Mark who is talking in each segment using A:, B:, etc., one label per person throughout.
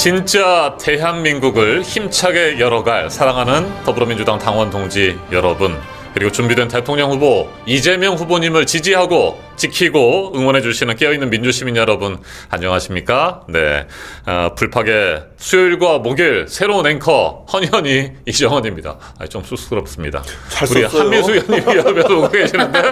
A: 진짜 대한민국을 힘차게 열어갈 사랑하는 더불어민주당 당원 동지 여러분, 그리고 준비된 대통령 후보 이재명 후보님을 지지하고 지키고 응원해 주시는 깨어있는 민주시민 여러분, 안녕하십니까? 네, 불파의 수요일과 목요일 새로운 앵커 헌현이 이정헌입니다. 좀 쑥스럽습니다.
B: 잘
A: 우리
B: 썼어요.
A: 한민수 의원님이 옆에서 오고 계시는데,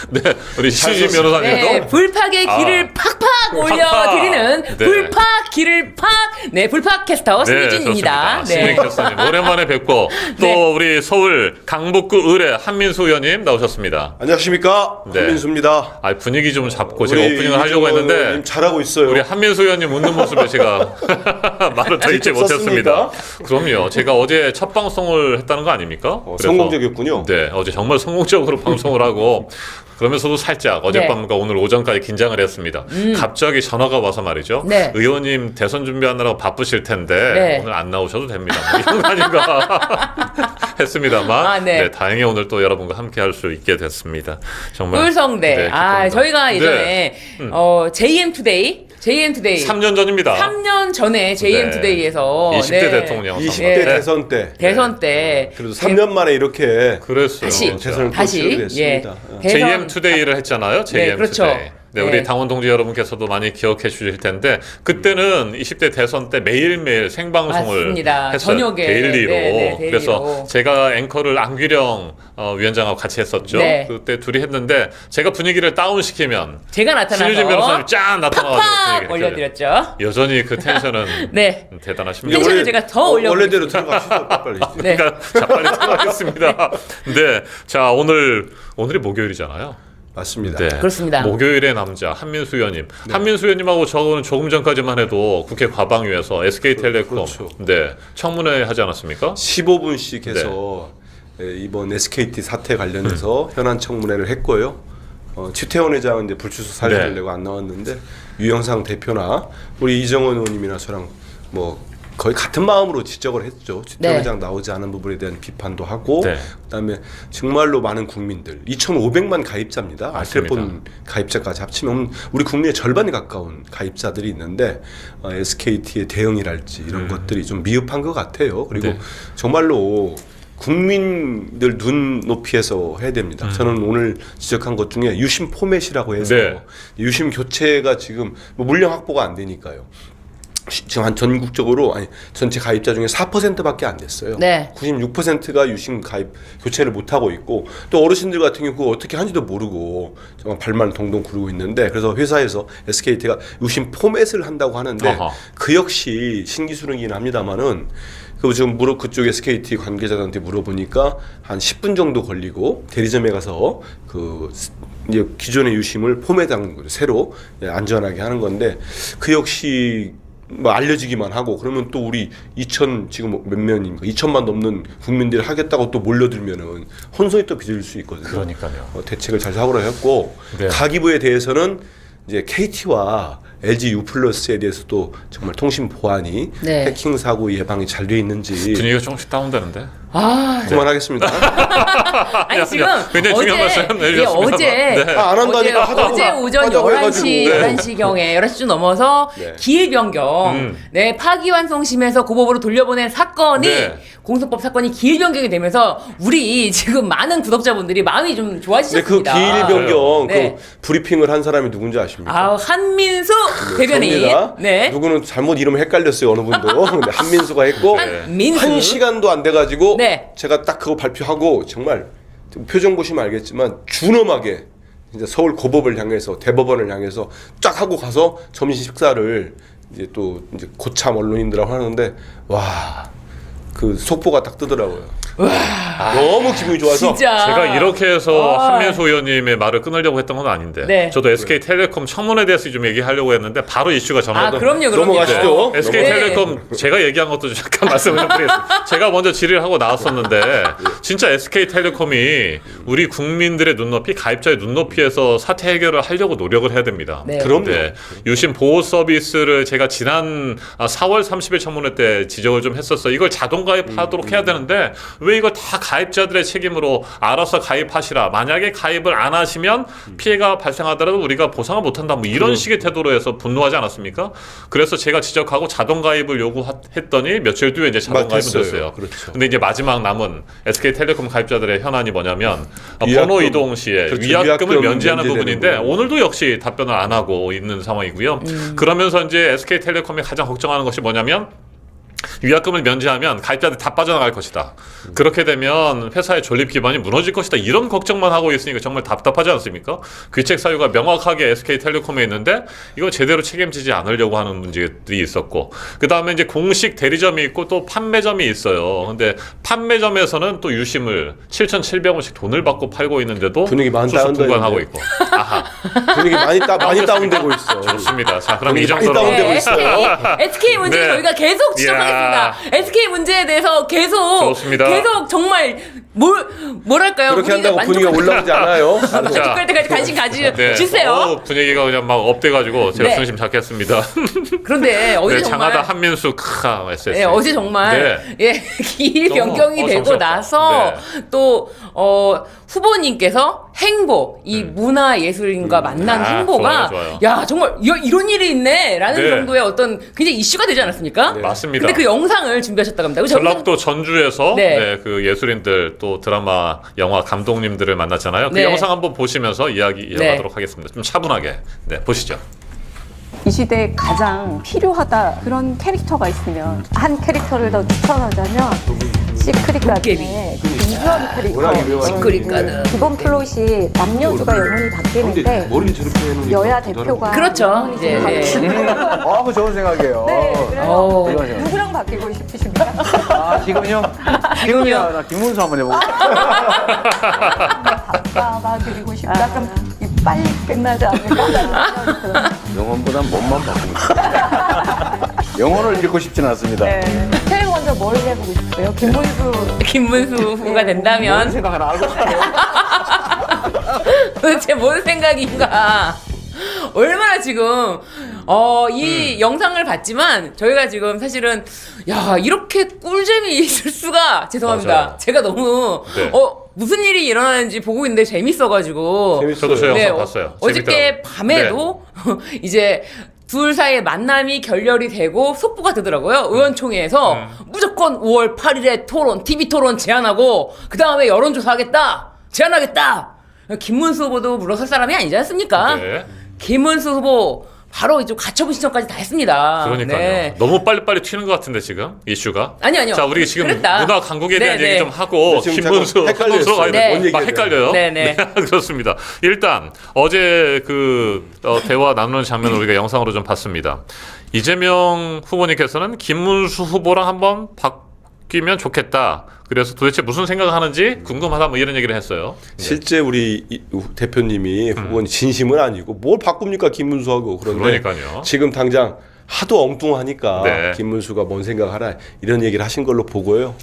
A: 네, 우리 신진 변호사님도
C: 네, 불팍의 길을 팍팍 올려드리는
A: 네.
C: 불팍 길을 팍, 네, 불팍 캐스터 신유진입니다.
A: 신민 캐스터님 오랜만에 뵙고 또
C: 네.
A: 우리 서울 강북구 의뢰 한민수 의원님 나오셨습니다.
B: 안녕하십니까,
A: 네.
B: 한민수입니다.
A: 분위기 좀 잡고 제가 오프닝을 하려고 했는데
B: 잘하고 있어요.
A: 우리 한민수 의원님 웃는 모습에 제가 말을 더 잊지 못했습니다. 그럼요. 제가 어제 첫 방송을 했다는 거 아닙니까? 그래서
B: 성공적이었군요.
A: 네, 어제 정말 성공적으로 방송을 하고 그러면서도 살짝 어젯밤과 오늘 오전까지 긴장을 했습니다. 갑자기 전화가 와서 말이죠.
C: 네.
A: 의원님 대선 준비하느라고 바쁘실 텐데
C: 네.
A: 오늘 안 나오셔도 됩니다. 뭐 이런 거 아닌가 했습니다만
C: 네.
A: 네, 다행히 오늘 또 여러분과 함께 할 수 있게 됐습니다. 정말
C: 꿀성대.
A: 네, 기쁩니다.
C: 저희가 예전에
A: 네.
C: JM 투데이
A: 3년 전입니다.
C: 3년 전에 JM
A: 네.
C: 투데이에서
A: 20대 대통령
B: 20대
C: 네.
B: 대선 때.
C: 대선 때
B: 그래도 3년 만에 이렇게
A: 그랬어요.
C: 다시
B: 대선을
C: 다시
B: 치르게 됐습니다.
C: 대선
A: JM 투데이를 했잖아요. JM
C: 그렇죠.
A: 투데이. 네, 우리
C: 네.
A: 당원 동지 여러분께서도 많이 기억해 주실 텐데 그때는 20대 대선 때 매일매일 생방송을
C: 맞습니다.
A: 했어요.
C: 저녁에.
A: 데일리로.
C: 네, 네, 데일리로.
A: 그래서 제가 앵커를 안규령 위원장하고 같이 했었죠.
C: 네.
A: 그때 둘이 했는데 제가 분위기를 다운시키면
C: 제가 나타나서
A: 신유진 변호사님 짠 나타나가지고
C: 팍팍
A: 분위기를
C: 올려드렸죠.
A: 여전히 그 텐션은
C: 네.
A: 대단하십니다.
C: 텐션을 제가 더 올려보겠습니다.
B: 원래대로 들어가시죠, 빨리.
C: 네.
A: 그러니까 자, 빨리 들어가겠습니다. 네, 자 오늘이 목요일이잖아요.
B: 맞습니다.
A: 네.
C: 그렇습니다.
A: 목요일의 남자 한민수 의원님. 한민수 의원님하고 저는 조금 전까지만 해도 국회 과방위에서 SK텔레콤
B: 그렇죠.
A: 네, 청문회 하지 않았습니까?
B: 15분씩 해서 이번 SKT 사태 관련해서 현안 청문회를 했고요. 최태원 회장은 이제 불출석 사유를
A: 네.
B: 내고 안 나왔는데 유영상 대표나 우리 이정원 의원님이나 저랑 뭐 거의 같은 마음으로 지적을 했죠. 최태원
C: 네.
B: 회장 나오지 않은 부분에 대한 비판도 하고
A: 네.
B: 그다음에 정말로 많은 국민들 2,500만 가입자입니다.
A: 맞습니다.
B: 알뜰폰 가입자까지 합치면 우리 국민의 절반에 가까운 가입자들이 있는데 SKT의 대응이랄지 이런 것들이 좀 미흡한 것 같아요. 그리고
A: 네.
B: 정말로 국민들 눈높이에서 해야 됩니다. 저는 오늘 지적한 것 중에 유심 포맷이라고 해서
A: 네.
B: 유심 교체가 지금 뭐 물량 확보가 안 되니까요. 지금 한 전국적으로 전체 가입자 중에 4%밖에 안 됐어요.
C: 네.
B: 96%가 유심 가입 교체를 못 하고 있고 또 어르신들 같은 경우 그거 어떻게 하는지도 모르고 정말 발만 동동 구르고 있는데 그래서 회사에서 SKT가 유심 포맷을 한다고 하는데
A: 어허.
B: 그 역시 신기술이긴 합니다만은 그 지금 그쪽 SKT 관계자들한테 물어보니까 한 10분 정도 걸리고 대리점에 가서 그 이제 기존의 유심을 포맷하는 거죠. 새로 안전하게 하는 건데 그 역시 뭐 알려지기만 하고 그러면 또 우리 2천 지금 몇 명인가 2천만 넘는 국민들이 하겠다고 또 몰려들면은 혼선이 또 빚을 수 있거든요.
A: 그러니까요.
B: 대책을 잘 사고를 했고
A: 네.
B: 가기부에 대해서는 이제 KT와 LG U+에 대해서도 정말 통신 보안이
C: 네.
B: 해킹 사고 예방이 잘 돼 있는지
A: 분위기가 조금씩 다운되는데.
B: 그만하겠습니다.
C: 아니 지금
A: 굉장히 중요한 말씀 해주셨습니다.
C: 어제
A: 네.
B: 안 한다니까 하자고
C: 어제 오전
B: 하자고
C: 11시
B: 해가지고.
C: 11시경에 11시 좀 넘어서
B: 네.
C: 기일 변경 네, 파기환송심에서 고법으로 돌려보낸 사건이
A: 네.
C: 공소법 사건이 기일 변경이 되면서 우리 지금 많은 구독자분들이 마음이 좀
B: 근데 그
C: 좋아지셨습니다.
B: 기일 변경
C: 네.
B: 그 브리핑을 한 사람이 누군지 아십니까?
C: 한민수 대변인.
B: 접니다.
C: 네.
B: 누구는 잘못 이름 헷갈렸어요 어느 분도. 근데 한민수가 했고
C: 한민수.
B: 한 시간도 안 돼가지고
C: 네.
B: 제가 딱 그거 발표하고 정말 표정 보시면 알겠지만 준엄하게 이제 서울 고법을 향해서 대법원을 향해서 쫙 하고 가서 점심 식사를 이제 또 이제 고참 언론인들하고 하는데 와 그 속보가 딱 뜨더라고요. 너무 기분이 좋아서
C: 진짜.
A: 제가 이렇게 해서
C: 아.
A: 한민수 의원님의 말을 끊으려고 했던 건 아닌데
C: 네.
A: 저도 SK텔레콤 청문회에 대해서 좀 얘기하려고 했는데 바로 이슈가 전화가
C: 그럼요.
B: 넘어가시죠.
A: 네. SK텔레콤 제가 얘기한 것도 잠깐 말씀을 좀 드리겠습니다. 제가 먼저 질의를 하고 나왔었는데 진짜 SK텔레콤이 우리 국민들의 눈높이, 가입자의 눈높이에서 사태 해결을 하려고 노력을 해야 됩니다.
C: 네.
B: 그럼요.
A: 네. 유심 보호 서비스를 제가 지난 4월 30일 청문회 때 지적을 좀 했었어요. 이걸 자동 가입하도록 해야 되는데 왜 이걸 다 가입자들의 책임으로 알아서 가입하시라. 만약에 가입을 안 하시면 피해가 발생하더라도 우리가 보상을 못한다. 뭐 이런 식의 태도로 해서 분노하지 않았습니까? 그래서 제가 지적하고 자동 가입을 요구했더니 며칠 뒤에 이제 자동 가입은
B: 됐어요.
A: 됐어요.
B: 그렇죠.
A: 근데 이제 마지막 남은 SK텔레콤 가입자들의 현안이 뭐냐면
B: 위약금.
A: 번호 이동 시에
B: 그렇죠.
A: 위약금을
B: 위약금
A: 면제하는
B: 면제되는
A: 부분인데
B: 부분.
A: 오늘도 역시 답변을 안 하고 있는 상황이고요. 그러면서 이제 SK텔레콤이 가장 걱정하는 것이 뭐냐면 위약금을 면제하면 가입자들이 다 빠져나갈 것이다. 그렇게 되면 회사의 존립 기반이 무너질 것이다. 이런 걱정만 하고 있으니까 정말 답답하지 않습니까? 귀책 사유가 명확하게 SK텔레콤에 있는데 이거 제대로 책임지지 않으려고 하는 문제들이 있었고, 그 다음에 이제 공식 대리점이 있고 또 판매점이 있어요. 근데 판매점에서는 또 유심을 7,700원씩 돈을 받고 팔고 있는데도
B: 분위기 많이
A: 수습분간하고
B: 다운되는데.
A: 있고. 아하.
B: 분위기 많이 다운되고 있어.
A: 좋습니다. 자, 그럼
B: 분위기
A: 이
B: 많이
A: 정도로
B: 다운되고 있어요.
C: SK 문제
A: 네.
C: 저희가 계속 지적하겠습니다. SK 문제에 대해서 계속
A: 좋습니다.
C: 계속 정말 뭐랄까요?
B: 그렇게 한다고 분위기가 올라오지 않아요.
C: 만족할 때까지 관심
A: 네.
C: 주세요.
A: 분위기가 그냥 막 업돼가지고 제가
C: 네.
A: 승심 잡겠습니다.
C: 그런데 어제
A: 네,
C: 정말
A: 장하다 한민수 크하 SS.
C: 네, 어제 정말
A: 네.
C: 예, 기일 변경이 되고
A: 정신없다.
C: 나서
A: 네.
C: 또 후보님께서 행보 이 문화예술인과 만난 행보가
A: 좋아요.
C: 야 정말 이런 일이 있네라는
A: 네.
C: 정도의 어떤 굉장히 이슈가 되지 않았습니까?
B: 네.
A: 맞습니다.
C: 근데 그 영상을 준비하셨다고 합니다. 그
A: 전라도 전주에서
C: 네.
A: 네, 그 예술인들 또 드라마, 영화 감독님들을 만났잖아요. 그
C: 네.
A: 영상 한번 보시면서 이야기 이어가도록
C: 네.
A: 하겠습니다. 좀 차분하게 네, 보시죠.
D: 이 시대에 가장 필요하다 그런 캐릭터가 있으면 한 캐릭터를 더 추천하자면 시크릿 가든의 김주원 캐릭터.
C: 시크릿 가든.
D: 기본 플롯이 남녀주가 영혼이 바뀌는데
B: 머리를 저렇게 해놓으니까
D: 여야 대표가
C: 그렇죠.
D: 영혼이
C: 이제
D: 바뀌는
E: 그 좋은 생각이에요.
D: 네, 그래서
E: 이거죠.
D: 누구랑 바뀌고 싶으십니까?
E: 아, 지금요? 지금요? 나 김문수 한번 해보고.
D: 바꿔드리고 싶다. 좀 빨리 끝나지 않을까?
E: 영혼보단 몸만 바꾸고 싶어요. 영혼을 잃고 싶지는 않습니다.
D: 네. 제일 먼저 뭘 해보고 싶어요?
C: 김문수 후보가
E: 뭔
C: 된다면
E: 생각을 알고 싶어요.
C: 도대체 뭔 생각인가? 얼마나 지금 이 영상을 봤지만 저희가 지금 사실은 야 이렇게 꿀잼이 있을 수가 죄송합니다.
A: 맞아요.
C: 제가 너무
A: 네.
C: 무슨 일이 일어나는지 보고 있는데 재밌어가지고
A: 저도 저 영상
C: 네,
A: 봤어요.
C: 어저께
A: 재밌더라고요.
C: 밤에도 이제 둘 사이의 만남이 결렬이 되고 속보가 되더라고요. 의원총회에서 무조건 5월 8일에 토론, TV 토론 제안하고 그 다음에 여론조사 하겠다, 제안하겠다. 김문수 후보도 물러설 사람이 아니지 않습니까?
A: 네.
C: 김문수 후보 바로 이제 가처분 신청까지 다 했습니다.
A: 그러니까요.
C: 네.
A: 너무 빨리빨리 튀는 것 같은데 지금 이슈가.
C: 아니요.
A: 자, 우리 지금
C: 그랬다.
A: 문화 강국에 대한
C: 네,
A: 얘기
C: 네.
A: 좀 하고
B: 네, 지금
A: 김문수
B: 잠깐 헷갈렸어요.
A: 들어가야
C: 네.
A: 돼.
B: 뭔 얘기해야
A: 헷갈려요.
C: 네, 네.
A: 그렇습니다. 일단 어제 그 대화 나누는 장면을 우리가 영상으로 좀 봤습니다. 이재명 후보님께서는 김문수 후보랑 한번 바뀌면 좋겠다. 그래서 도대체 무슨 생각을 하는지 궁금하다 뭐 이런 얘기를 했어요.
B: 실제 우리 대표님이 후보는 진심은 아니고 뭘 바꿉니까 김문수하고. 그런데
A: 그러니까요.
B: 지금 당장 하도 엉뚱하니까
A: 네.
B: 김문수가 뭔 생각하라 이런 얘기를 하신 걸로 보고요.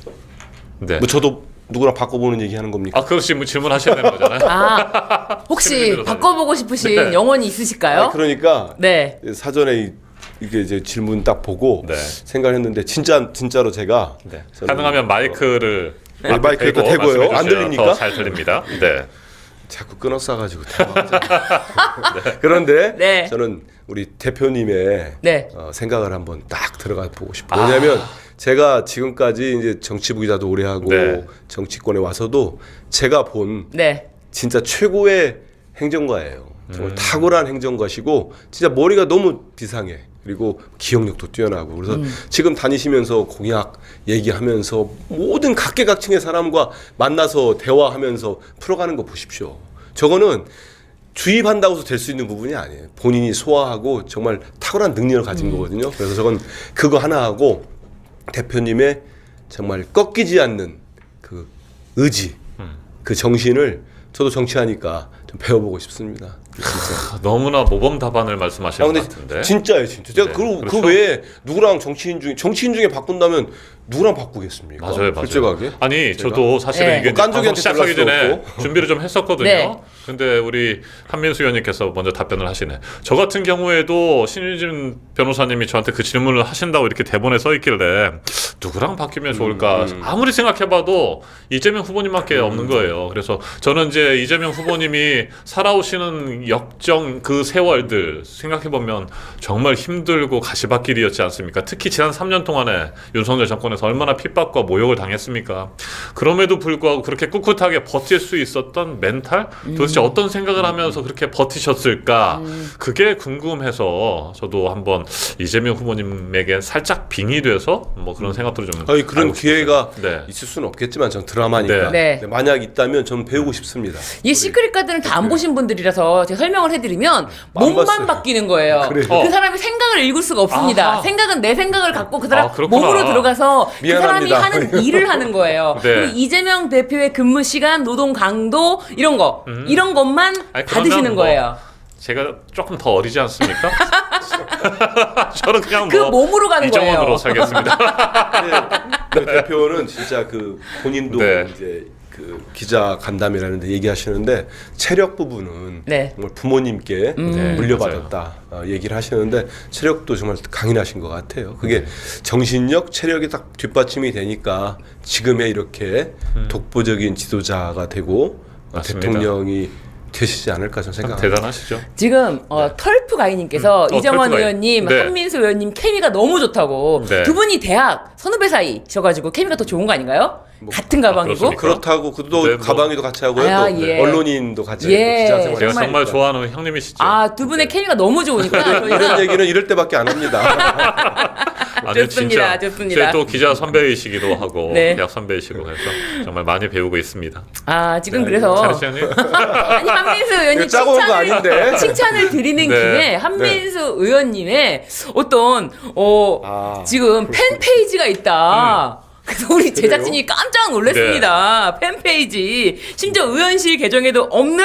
A: 네.
B: 뭐 저도 누구랑 바꿔보는 얘기 하는 겁니까?
A: 아, 그렇지 뭐 질문하셔야 되는 거잖아요.
C: 혹시
A: 재밌는
C: 바꿔보고 싶으신
A: 네.
C: 영혼이 있으실까요?
B: 그러니까
C: 네.
B: 사전에 이게 이제 질문 딱 보고
A: 네.
B: 생각했는데 진짜로 제가
A: 네.
B: 저는
A: 가능하면 마이크를
B: 네,
A: 앞에
B: 마이크에도
A: 대고
B: 대고요.
A: 말씀해
B: 안
A: 주셔야
B: 들립니까?
A: 더 잘 들립니다. 네.
B: 자꾸 끊어 싸가지고 그런데
C: 네.
B: 저는 우리 대표님의
C: 네.
B: 생각을 한번 딱 들어가 보고 싶어요. 왜냐하면 제가 지금까지 이제 정치부 기자도 오래 하고
A: 네.
B: 정치권에 와서도 제가 본
C: 네.
B: 진짜 최고의 행정가예요. 정말 탁월한 행정가시고 진짜 머리가 너무 비상해. 그리고 기억력도 뛰어나고 그래서 지금 다니시면서 공약 얘기하면서 모든 각계각층의 사람과 만나서 대화하면서 풀어가는 거 보십시오. 저거는 주입한다고 해서 될 수 있는 부분이 아니에요. 본인이 소화하고 정말 탁월한 능력을 가진 거거든요. 그래서 저건 그거 하나 하고 대표님의 정말 꺾이지 않는 그 의지, 그 정신을 저도 정치하니까 좀 배워보고 싶습니다. 진짜.
A: 너무나 모범 답안을 말씀하시는 것
B: 근데
A: 같은데.
B: 진짜예요, 진짜. 제가
A: 네,
B: 그
A: 그렇죠.
B: 외에 누구랑 정치인 중에 바꾼다면 누구랑 바꾸겠습니까?
A: 맞아요.
B: 솔직하게.
A: 아니 저도 사실은
C: 네.
A: 이게
B: 뭐 깐족이한테
A: 방송 시작하기
B: 들어갈
A: 전에
B: 수도 없고.
A: 준비를 좀 했었거든요.
C: 네.
A: 근데 우리 한민수 의원님께서 먼저 답변을 하시네. 저 같은 경우에도 신유진 변호사님이 저한테 그 질문을 하신다고 이렇게 대본에 써 있길래 누구랑 바뀌면 좋을까 아무리 생각해봐도 이재명 후보님밖에 없는 거예요. 그래서 저는 이제 이재명 후보님이 살아오시는 역정 그 세월들 생각해보면 정말 힘들고 가시밭길이었지 않습니까? 특히 지난 3년 동안에 윤석열 정권에서 얼마나 핍박과 모욕을 당했습니까? 그럼에도 불구하고 그렇게 꿋꿋하게 버틸 수 있었던 멘탈? 도대체 어떤 생각을 하면서 그렇게 버티셨을까? 그게 궁금해서 저도 한번 이재명 후보님에게 살짝 빙의 돼서 뭐 그런 생각들을 좀
B: 아니 그런
A: 알고 싶었어요.
B: 기회가
A: 네.
B: 있을 수는 없겠지만 전 드라마니까
C: 네.
B: 네, 만약 있다면 저는 배우고 싶습니다.
C: 이 시크릿 가든을 다 안 보신 분들이라서 제가 설명을 해드리면
B: 안
C: 몸만
B: 봤어요.
C: 바뀌는 거예요.
B: 그래요?
C: 그 사람이 생각을 읽을 수가 없습니다.
A: 아하.
C: 생각은 내 생각을 갖고 그 사람
A: 그렇구나.
C: 몸으로 들어가서 그 사람이
B: 미안합니다.
C: 하는 일을 하는 거예요.
A: 네.
C: 그리고 이재명 대표의 근무 시간, 노동 강도 이런 거 이런 것만
A: 아니,
C: 받으시는
A: 그러면 뭐
C: 거예요.
A: 제가 조금 더 어리지 않습니까? 저는 그냥
C: 그
A: 뭐
C: 몸으로 가는
A: 이정원으로
C: 거예요.
A: 살겠습니다.
B: 그 대표는 진짜 그 본인도
A: 네.
B: 이제 그 기자 간담회라는데 얘기하시는데 체력 부분은
C: 네.
B: 정말 부모님께
A: 네,
B: 물려받았다 얘기를 하시는데 체력도 정말 강인하신 것 같아요. 그게 정신력, 체력이 딱 뒷받침이 되니까 지금의 이렇게 독보적인 지도자가 되고
A: 맞습니다.
B: 대통령이 되시지 않을까 저는
A: 참
B: 생각합니다.
A: 대단하시죠.
C: 지금 털프 가이님께서 이정원
A: 털프 가이.
C: 의원님,
A: 네.
C: 한민수 의원님 케미가 너무 좋다고
A: 네.
C: 두 분이 대학 선후배 사이셔가지고 케미가 더 좋은 거 아닌가요? 같은 가방이고
A: 그렇습니까?
B: 그렇다고 그도
A: 네, 뭐.
B: 가방에도 같이 하고요.
C: 아,
B: 또
C: 예.
B: 언론인도 같이
C: 예.
B: 기자 생활.
A: 제가
C: 정말-
A: 정말 좋아하는 형님이시죠.
C: 아, 두 분의 케미가 너무 좋으니까
B: 이런
C: 저희가
B: 얘기는 이럴 때밖에 안 합니다.
A: 아니,
C: 좋습니다,
A: 진짜
C: 좋습니다.
A: 제 또 기자 선배이시기도 하고
C: 네.
A: 대학 선배이시고 해서 정말 많이 배우고 있습니다.
C: 아, 지금 그래서
A: 잘하시네요.
C: 아니 한민수 의원님
B: 이거 짜고 온거 아닌데.
C: 칭찬을 드리는
A: 네.
C: 김에 한민수 의원님의 어떤 지금 팬페이지가 있다. 그래서 우리 제작진이 깜짝 놀랐습니다. 팬페이지. 심지어 의원실 계정에도 없는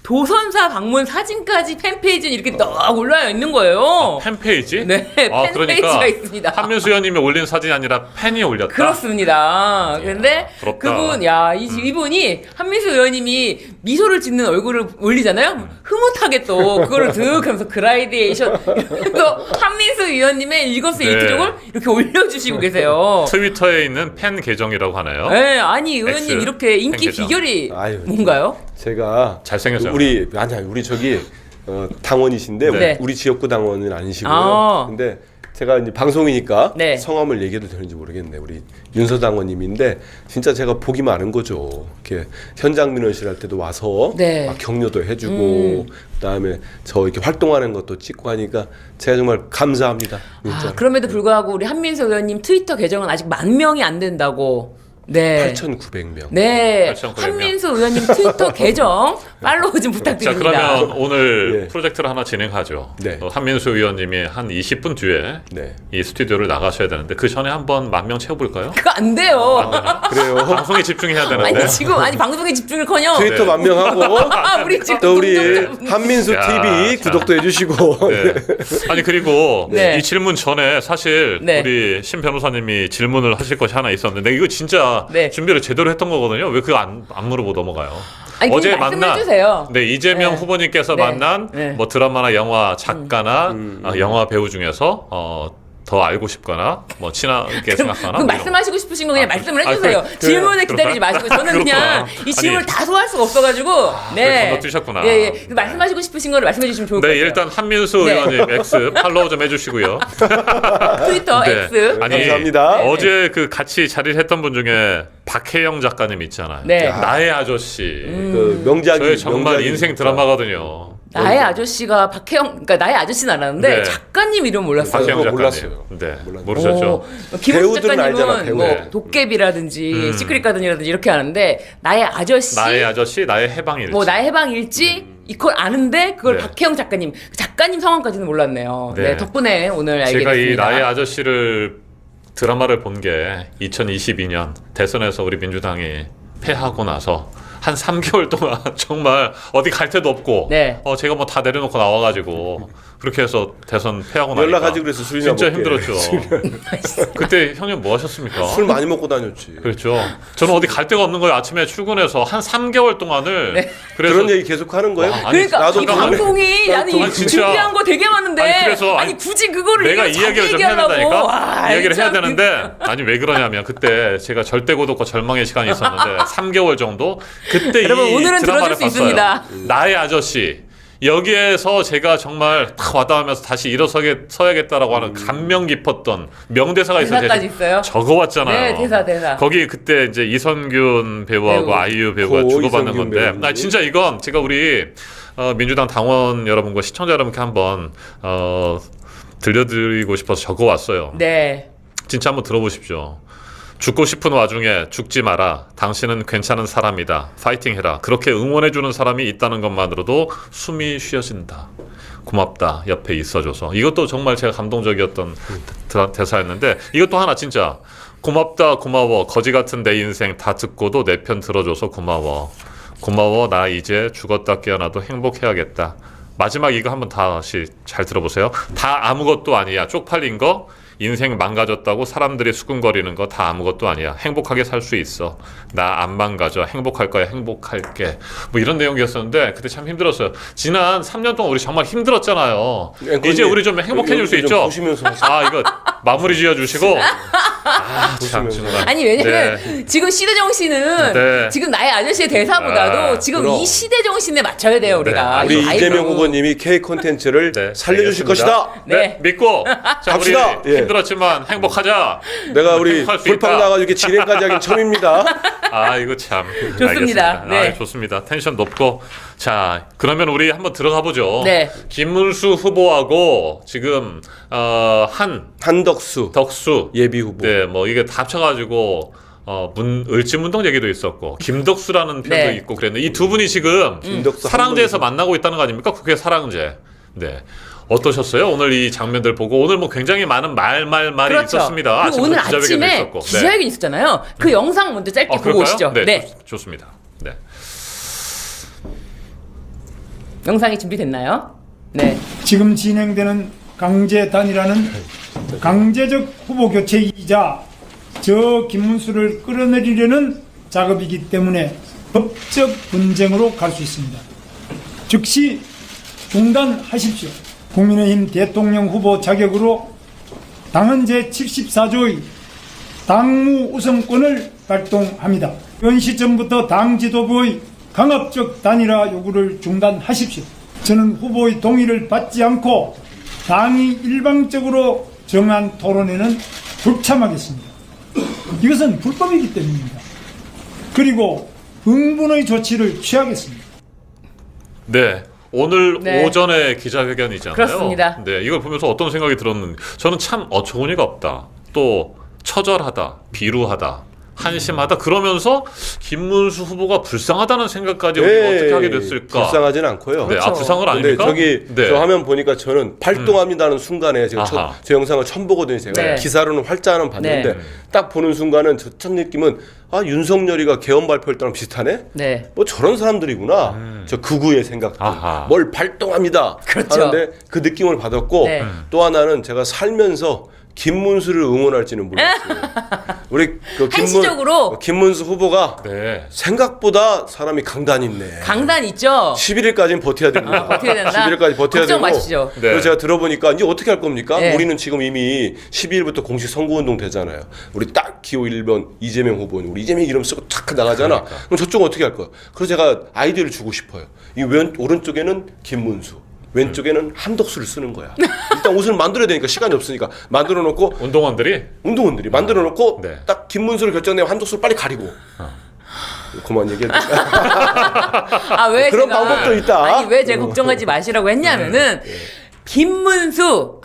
C: 도선사 방문 사진까지 팬페이지에 이렇게 딱 올라와 있는 거예요.
A: 팬페이지?
C: 네, 팬페이지가
A: 그러니까
C: 있습니다.
A: 한민수 의원님이 올린 사진이 아니라 팬이 올렸다.
C: 그렇습니다. 근데
A: 부럽다.
C: 그분, 이분이 한민수 의원님이 미소를 짓는 얼굴을 올리잖아요. 흐뭇하게 또 그거를 득 하면서 그라이데이션 또 한민수 의원님의 일거수일투족을 이렇게 올려주시고 계세요.
A: 트위터에 있는 팬 계정이라고 하나요?
C: 네, 아니 의원님
A: X
C: 이렇게 인기
A: 팬 계정.
C: 비결이
B: 아유,
C: 뭔가요?
B: 제가
A: 잘생겼어요.
B: 우리 저기 당원이신데
C: 네.
B: 우리 지역구 당원은 아니시고요.
C: 아.
B: 근데 제가 이제 방송이니까
C: 네.
B: 성함을 얘기해도 되는지 모르겠네. 우리 윤서 당원님인데 진짜 제가 복이 많은 거죠. 이렇게 현장 민원실 할 때도 와서
C: 네.
B: 막 격려도 해주고 그다음에 저 이렇게 활동하는 것도 찍고 하니까 제가 정말 감사합니다. 진짜.
C: 그럼에도 불구하고 우리 한민수 의원님 트위터 계정은 아직 10,000명이 안 된다고. 네.
B: 8,900명.
C: 네,
A: 8,900 명.
C: 한민수 의원님 트위터 계정 팔로우 좀
A: 자,
C: 부탁드립니다.
A: 그러면 오늘
B: 예.
A: 프로젝트를 하나 진행하죠.
B: 네.
A: 한민수 의원님이 한 20분 뒤에
B: 네.
A: 이 스튜디오를 나가셔야 되는데 그 전에 한번 10,000명 채워볼까요?
C: 그거 안 돼요.
B: 그래요.
A: 방송에 집중해야 되는데.
C: 아니 지금 방송에 집중을커녕
B: 트위터 만명하고
C: 우리 지금
B: 또 우리
C: 동정자분들.
B: 한민수
A: 야,
B: TV
A: 자.
B: 구독도 해주시고
A: 네. 아니 그리고
C: 네.
A: 이 질문 전에 사실
C: 네.
A: 우리 신 변호사님이 질문을 하실 것이 하나 있었는데 이거 진짜
C: 네.
A: 준비를 제대로 했던 거거든요. 왜 그거 안 물어보고 넘어가요?
C: 아니,
A: 어제
C: 말씀을
A: 만난
C: 해주세요.
A: 네 이재명
C: 네.
A: 후보님께서
C: 네.
A: 만난
C: 네.
A: 뭐 드라마나 영화 작가나 영화 배우 중에서 더 알고 싶거나 뭐 친하게 생각하나
C: 그럼
A: 뭐
C: 말씀하시고 싶으신 거 그냥 말씀을
A: 아,
C: 해주세요.
A: 그래.
C: 질문에
A: 그렇구나.
C: 기다리지 마시고 저는 그냥
A: 그렇구나.
C: 이 질문을
A: 아니.
C: 다 소화할 수가 없어가지고
A: 그래, 건너뛰셨구나.
C: 예. 그 말씀하시고 싶으신 거를 말씀해 주시면 좋을 것
A: 네
C: 같아요.
A: 일단 한민수
C: 네.
A: 의원님 X 팔로우 좀 해주시고요.
C: 트위터
A: 네.
C: X
A: 아니
B: 감사합니다.
A: 어제 그 같이 자리를 했던 분 중에 박혜영 작가님 있잖아요.
C: 네.
A: 나의 아저씨.
B: 그 명작이
A: 저의 정말
B: 명작이
A: 인생
B: 진짜.
A: 드라마거든요.
C: 나의 아저씨가 박혜영, 그러니까 나의 아저씨는 알았는데
A: 네.
C: 작가님 이름 몰랐어요.
A: 박혜영
B: 그거
A: 작가님.
B: 몰랐어요.
A: 네,
B: 몰랐어요.
A: 모르셨죠?
C: 김은수
B: 배우들은 알잖아,
C: 작가님은
B: 배우.
C: 뭐
A: 네.
C: 도깨비라든지 시크릿 가든이라든지 이렇게 아는데 나의 아저씨,
A: 나의 아저씨, 나의 해방일지.
C: 뭐 나의 해방일지 이걸 아는데 그걸
A: 네.
C: 박혜영 작가님, 작가님 성함까지는 몰랐네요. 네.
A: 네.
C: 덕분에 오늘 알게
A: 제가 이
C: 됐습니다.
A: 나의 아저씨를 드라마를 본 게 2022년 대선에서 우리 민주당이 패하고 나서 한 3개월 동안 정말 어디 갈 데도 없고
C: 네.
A: 제가 뭐 다 내려놓고 나와가지고 그렇게 해서 대선 패하고 나니까
B: 연락하지 그래서 술이나
A: 진짜
B: 먹게.
A: 힘들었죠. 그때 형님 뭐 하셨습니까?
B: 술 많이 먹고 다녔지.
A: 그렇죠. 저는 어디 갈 데가 없는 거예요. 아침에 출근해서 한 3개월 동안을
C: 네.
A: 그래서
B: 그런 얘기 계속 하는 거예요?
A: 와, 아니,
C: 그러니까
B: 나도
C: 이
B: 그러네.
C: 방송이 나는 이
A: 아니, 진짜.
C: 준비한 거 되게 많은데
A: 아니, 그래서
C: 아니 굳이 그거를
A: 내가 이
C: 자기
A: 얘기를 좀 해야
C: 얘기하려고.
A: 된다니까.
C: 와,
A: 이 얘기를 해야
C: 참.
A: 되는데 아니 왜 그러냐면 그때 제가 절대 고독과 절망의 시간이 있었는데 3개월 정도 그때
C: 여러분,
A: 이
C: 오늘은
A: 드라마를
C: 들어줄 수
A: 봤어요.
C: 있습니다.
A: 나의 아저씨. 여기에서 제가 정말 탁 와닿으면서 다시 일어서야겠다라고 하는 감명 깊었던 명대사가 있어요.
C: 대사까지 있어요?
A: 적어왔잖아요.
C: 네, 대사.
A: 거기 그때 이제 이선균 배우하고
C: 배우.
A: 아이유 배우가
B: 고
A: 주고받는
B: 이선균
A: 건데,
B: 배우님.
A: 진짜 이건 제가 우리 민주당 당원 여러분과 시청자 여러분께 한번 들려드리고 싶어서 적어왔어요.
C: 네.
A: 진짜 한번 들어보십시오. 죽고 싶은 와중에 죽지 마라. 당신은 괜찮은 사람이다. 파이팅 해라. 그렇게 응원해주는 사람이 있다는 것만으로도 숨이 쉬어진다. 고맙다. 옆에 있어줘서. 이것도 정말 제가 감동적이었던 대사였는데 이것도 하나 진짜 고맙다. 고마워. 거지 같은 내 인생 다 듣고도 내 편 들어줘서 고마워. 고마워. 나 이제 죽었다 깨어나도 행복해야겠다. 마지막 이거 한번 다시 잘 들어보세요. 다 아무것도 아니야. 쪽팔린 거 인생 망가졌다고 사람들이 수근거리는 거 다 아무것도 아니야. 행복하게 살 수 있어. 나 안 망가져. 행복할 거야. 행복할게. 뭐 이런 내용이었었는데 그때 참 힘들었어요. 지난 3년 동안 우리 정말 힘들었잖아요. 이제 우리 좀 행복해질 수
B: 좀
A: 있죠?
B: 보시면서
A: 아 이거 마무리 지어주시고 참
B: 보시면서.
A: 정말
C: 아니 왜냐면 지금 시대 정신은
A: 네.
C: 지금 나의 아저씨의 대사보다도
A: 아,
C: 지금
B: 그럼.
C: 이 시대 정신에 맞춰야 돼요 우리가.
B: 우리
C: 이거
B: 이재명
C: 아이고.
B: 후보님이 K 콘텐츠를
A: 네,
B: 살려주실
A: 알겠습니다.
B: 것이다.
A: 네, 믿고 자 우리
B: 갑시다. 예.
A: 힘들었지만 행복하자.
B: 내가 우리
A: 행복할 수
B: 불판
A: 있다.
B: 나가지고 이렇게 진행까지 하긴 처음입니다.
A: 아 이거 참
C: 좋습니다.
A: 알겠습니다.
C: 네.
A: 아, 좋습니다. 텐션 높고 자 그러면 우리 한번 들어가 보죠.
C: 네.
A: 김문수 후보하고 지금
B: 한덕수
A: 한덕수
B: 예비 후보.
A: 네, 뭐 이게 다 합쳐가지고 을지문동 얘기도 있었고 김덕수라는 표현도
C: 네.
A: 있고 그랬는데 이 두 분이 지금
B: 김덕수
A: 사랑제에서
B: 한덕수.
A: 만나고 있다는 거 아닙니까? 국회 사랑제. 네. 어떠셨어요? 오늘 이 장면들 보고 오늘 뭐 굉장히 많은 말이
C: 그렇죠.
A: 있었습니다.
C: 그리고 오늘
A: 기자회견도
C: 아침에
A: 있었고. 네.
C: 기자회견 있었잖아요. 그 영상 먼저 짧게 보고
A: 그럴까요?
C: 오시죠.
A: 네,
C: 네.
A: 좋습니다. 네.
C: 영상이 준비됐나요? 네.
F: 지금 진행되는 강제단이라는 강제적 후보 교체이자 저 김문수를 끌어내리려는 작업이기 때문에 법적 분쟁으로 갈 수 있습니다. 즉시 중단하십시오. 국민의힘 대통령 후보 자격으로 당헌 제74조의 당무 우선권을 발동합니다. 현 시점부터 당 지도부의 강압적 단일화 요구를 중단하십시오. 저는 후보의 동의를 받지 않고 당이 일방적으로 정한 토론회는 불참하겠습니다. 이것은 불법이기 때문입니다. 그리고 흥분의 조치를 취하겠습니다.
A: 네. 오늘
C: 네.
A: 오전에 기자회견이잖아요.
C: 그렇습니다.
A: 네, 이걸 보면서 어떤 생각이 들었는지 저는 참 어처구니가 없다. 또 처절하다, 비루하다, 한심하다. 그러면서 김문수 후보가 불쌍하다는 생각까지 우리가 어떻게 하게 됐을까?
B: 불쌍하진 않고요.
A: 네, 아 불쌍한 건
B: 근데
A: 아닙니까?
B: 저기
A: 네.
B: 저 화면 보니까 저는 발동합니다는 순간에 제가
A: 아하.
B: 저 영상을 처음 보거든요. 제가
C: 네.
B: 기사로는 활자는 봤는데
C: 네.
B: 딱 보는 순간은 첫 느낌은 아 윤석열이가 개헌 발표할 때랑 비슷하네.
C: 네.
B: 뭐 저런 사람들이구나. 저 극우의 생각들.
A: 아하.
B: 뭘 발동합니다.
C: 그렇죠.
B: 하는데 그 느낌을 받았고
C: 네.
B: 또 하나는 제가 살면서 김문수를 응원할지는 몰랐어요. 우리 그
C: 한시적으로.
B: 김문수 후보가
A: 네.
B: 생각보다 사람이 강단 있네.
C: 강단 있죠?
B: 11일까지는 버텨야 됩니다.
C: 버텨야 된다?
B: 11일까지 버텨야
C: 걱정
B: 되고.
C: 마시죠.
A: 네.
B: 그래서 제가 들어보니까 이제 어떻게 할 겁니까?
C: 네.
B: 우리는 지금 이미 12일부터 공식 선거운동 되잖아요. 우리 딱 기호 1번 이재명 후보는 우리 이재명 이름 쓰고 탁 나가잖아. 그럼 저쪽은 어떻게 할 거야? 그래서 제가 아이디어를 주고 싶어요. 이 오른쪽에는 김문수. 왼쪽에는 한덕수를 쓰는 거야. 일단 옷을 만들어야 되니까 시간이 없으니까 만들어 놓고 운동원들이 만들어 놓고
A: 네.
B: 딱 김문수를 결정내면 한덕수를 빨리 가리고. 그만 얘기해도
C: 아, 왜
B: 그런
C: 제가-
B: 방법도 있다.
C: 아니, 왜 제가 걱정하지 마시라고 했냐면은 김문수가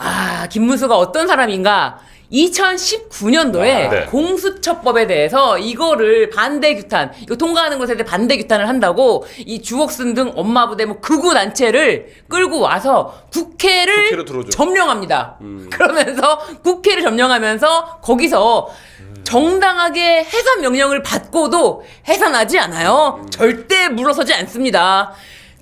C: 어떤 사람인가? 2019년도에
A: 네.
C: 공수처법에 대해서 이거를 반대 규탄, 이거 통과하는 것에 대해 반대 규탄을 한다고 이 주옥순 등 엄마 부대 뭐 극우 단체를 끌고 와서
B: 국회로
C: 국회를
B: 들어오죠.
C: 점령합니다. 그러면서 국회를 점령하면서 거기서 정당하게 해산 명령을 받고도 해산하지 않아요. 절대 물러서지 않습니다.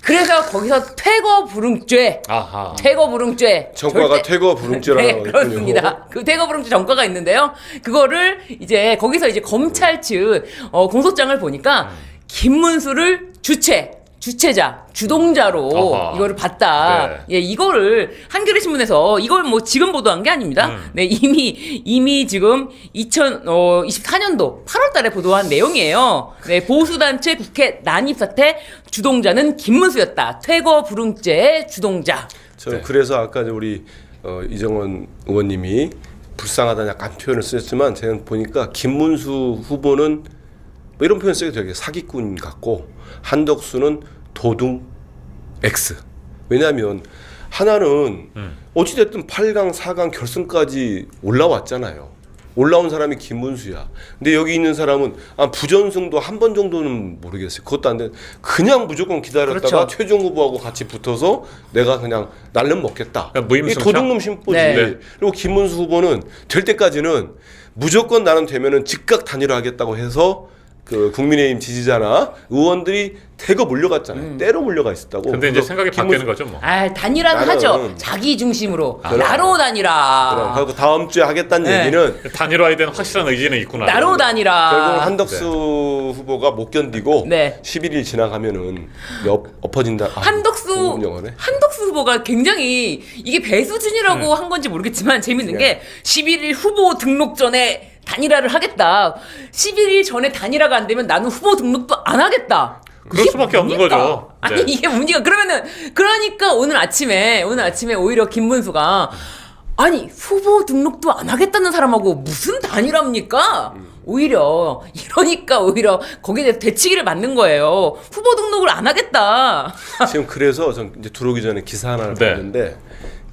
C: 그래서 거기서 퇴거불응죄,
A: 아하.
C: 퇴거불응죄.
B: 정과가
C: 절대-
B: 퇴거불응죄라는
C: 네,
B: 거
C: 그렇습니다. 그 퇴거불응죄 정과가 있는데요. 그거를 이제 거기서 이제 검찰 측 공소장을 보니까 김문수를 주체자, 주동자로
A: 아하.
C: 이거를 봤다.
A: 네.
C: 예, 이거를 한겨레 신문에서 이걸 뭐 지금 보도한 게 아닙니다. 네, 이미 지금 2024년도 8월달에 보도한 내용이에요. 네, 보수단체 국회 난입 사태 주동자는 김문수였다. 퇴거불응죄의 주동자.
B: 저는 그래서 아까 우리 이정원 의원님이 불쌍하다는 약간 표현을 쓰셨지만 제가 보니까 김문수 후보는 뭐 이런 표현 쓰게 되게 사기꾼 같고 한덕수는 도둑 X. 왜냐하면 하나는 어찌됐든 8강, 4강 결승까지 올라왔잖아요. 올라온 사람이 김문수야. 근데 여기 있는 사람은 부전승도 한 번 정도는 모르겠어요. 그것도 안 돼. 그냥 무조건 기다렸다가
C: 그렇죠.
B: 최종 후보하고 같이 붙어서 내가 그냥 날름 먹겠다.
A: 그러니까 무임승차?
B: 이 도둑놈 심보지.
C: 네.
B: 그리고 김문수 후보는 될 때까지는 무조건 나는 되면은 즉각 단일화하겠다고 해서 그 국민의힘 지지자나 의원들이 대거 몰려갔잖아요. 때로 몰려가 있었다고.
A: 근데 이제
B: 그래서
A: 생각이
B: 김문수-
A: 바뀌는 거죠, 뭐.
C: 단일화는
B: 나는-
C: 하죠. 자기 중심으로.
B: 그럼.
C: 나로 단일화.
B: 그럼 그리고 다음 주에 하겠다는
C: 네.
B: 얘기는
A: 단일화에 대한 확실한 의지는 있구나.
C: 나로 단일화.
B: 결국 한덕수 후보가 못 견디고
C: 네.
B: 11일 지나가면은 엎어진다.
C: 한덕수
B: 영어네.
C: 후보가 굉장히 이게 배수진이라고 한 건지 모르겠지만 재밌는 게 11일 후보 등록 전에 단일화를 하겠다. 11일 전에 단일화가 안 되면 나는 후보 등록도 안 하겠다.
A: 그럴
C: 이게
A: 수밖에 없는
C: 뭡니까?
A: 거죠.
C: 아니
A: 네.
C: 이게 뭡니까? 그러니까 오늘 아침에 오히려 김문수가 아니 후보 등록도 안 하겠다는 사람하고 무슨 단일화입니까? 오히려 거기에 대해서 대치기를 맞는 거예요. 후보 등록을 안 하겠다.
B: 지금 그래서 전 이제 들어오기 전에 기사 하나를
A: 네.
B: 봤는데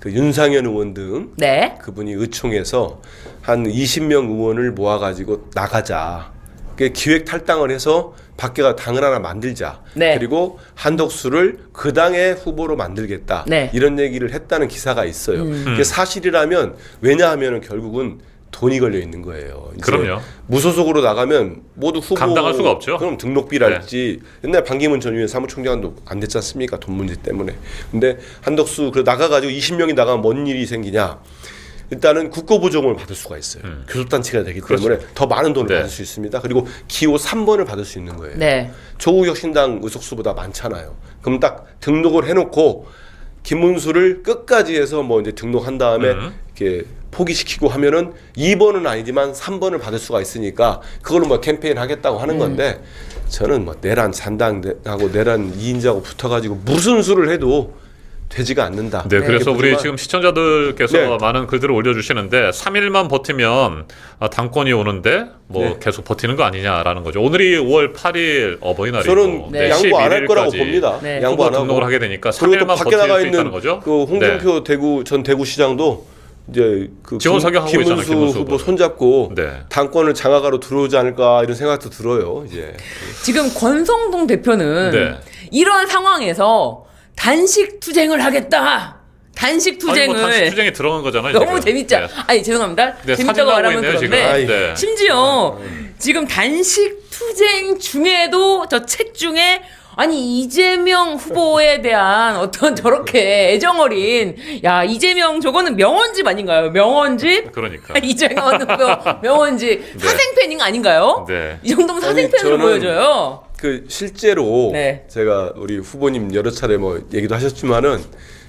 B: 그 윤상현 의원 등
C: 네.
B: 그분이 의총에서 한 20명 의원을 모아가지고 나가자. 그 기획 탈당을 해서 밖에가 당을 하나 만들자.
C: 네.
B: 그리고 한덕수를 그 당의 후보로 만들겠다.
C: 네.
B: 이런 얘기를 했다는 기사가 있어요. 그게 사실이라면 왜냐하면 결국은 돈이 걸려 있는 거예요. 이제
A: 그럼요.
B: 무소속으로 나가면 모두 후보
A: 감당할 수가 없죠.
B: 그럼 등록비랄지 옛날 반기문 전 유엔 사무총장도 안 됐지 않습니까? 돈 문제 때문에. 근데 한덕수 그 나가가지고 20명이 나가면 뭔 일이 생기냐? 일단은 국고보조금을 받을 수가 있어요. 교섭단체가 되기 때문에 더 많은 돈을
A: 네.
B: 받을 수 있습니다. 그리고 기호 3번을 받을 수 있는 거예요.
C: 네.
B: 조국 혁신당 의석수보다 많잖아요. 그럼 딱 등록을 해놓고 김문수를 끝까지 해서 뭐 이제 등록한 다음에 이렇게 포기시키고 하면은 2번은 아니지만 3번을 받을 수가 있으니까 그걸로 뭐 캠페인 하겠다고 하는 건데 저는 뭐 내란 산당하고 내란 2인자하고 붙어가지고 무슨 수를 해도 되지가 않는다.
A: 네, 그래서 우리
B: 그렇지만-
A: 지금 시청자들께서
B: 네.
A: 많은 글들을 올려주시는데 3일만 버티면 당권이 오는데 뭐
B: 네.
A: 계속 버티는 거 아니냐라는 거죠. 오늘이 5월 8일 어버이날이고
B: 저는
C: 네.
B: 양보 안 할 거라고
A: 11일까지
B: 봅니다.
C: 네.
B: 양보 안
A: 후보
B: 하고
A: 등록을 하게 되니까
B: 그리고 또
A: 3일만
B: 밖에
A: 버틸
B: 나가
A: 수
B: 있는
A: 있다는 거죠.
B: 그 홍준표 전 대구시장도 이제 그
A: 지원 사격하고 있잖아요,
B: 김문수
A: 김문수
B: 후보
A: 후보는.
B: 손잡고
A: 네.
B: 당권을 장악하러 들어오지 않을까 이런 생각도 들어요. 이제
C: 지금 권성동 대표는
A: 네.
C: 이런 상황에서 단식 투쟁을 하겠다. 단식
A: 아니, 뭐
C: 투쟁을
A: 단식 투쟁에 들어간 거잖아요.
C: 너무
A: 지금.
C: 재밌죠.
A: 네.
C: 아니 죄송합니다.
A: 네, 사진
C: 재밌다고
A: 나오고
C: 말하면
A: 있네요, 지금.
C: 그런데
A: 네.
C: 심지어 지금 단식 투쟁 중에도 저 책 중에 아니 이재명 후보에 대한 어떤 저렇게 애정어린 야 이재명 저거는 명언집 아닌가요? 명언집?
A: 그러니까.
C: 이재명 후보 명언집 사생팬인 거 아닌가요?
A: 네.
C: 이 정도면
B: 아니,
C: 사생팬으로
B: 저는-
C: 보여줘요.
B: 그 실제로
C: 네.
B: 제가 우리 후보님 여러 차례 뭐 얘기도 하셨지만은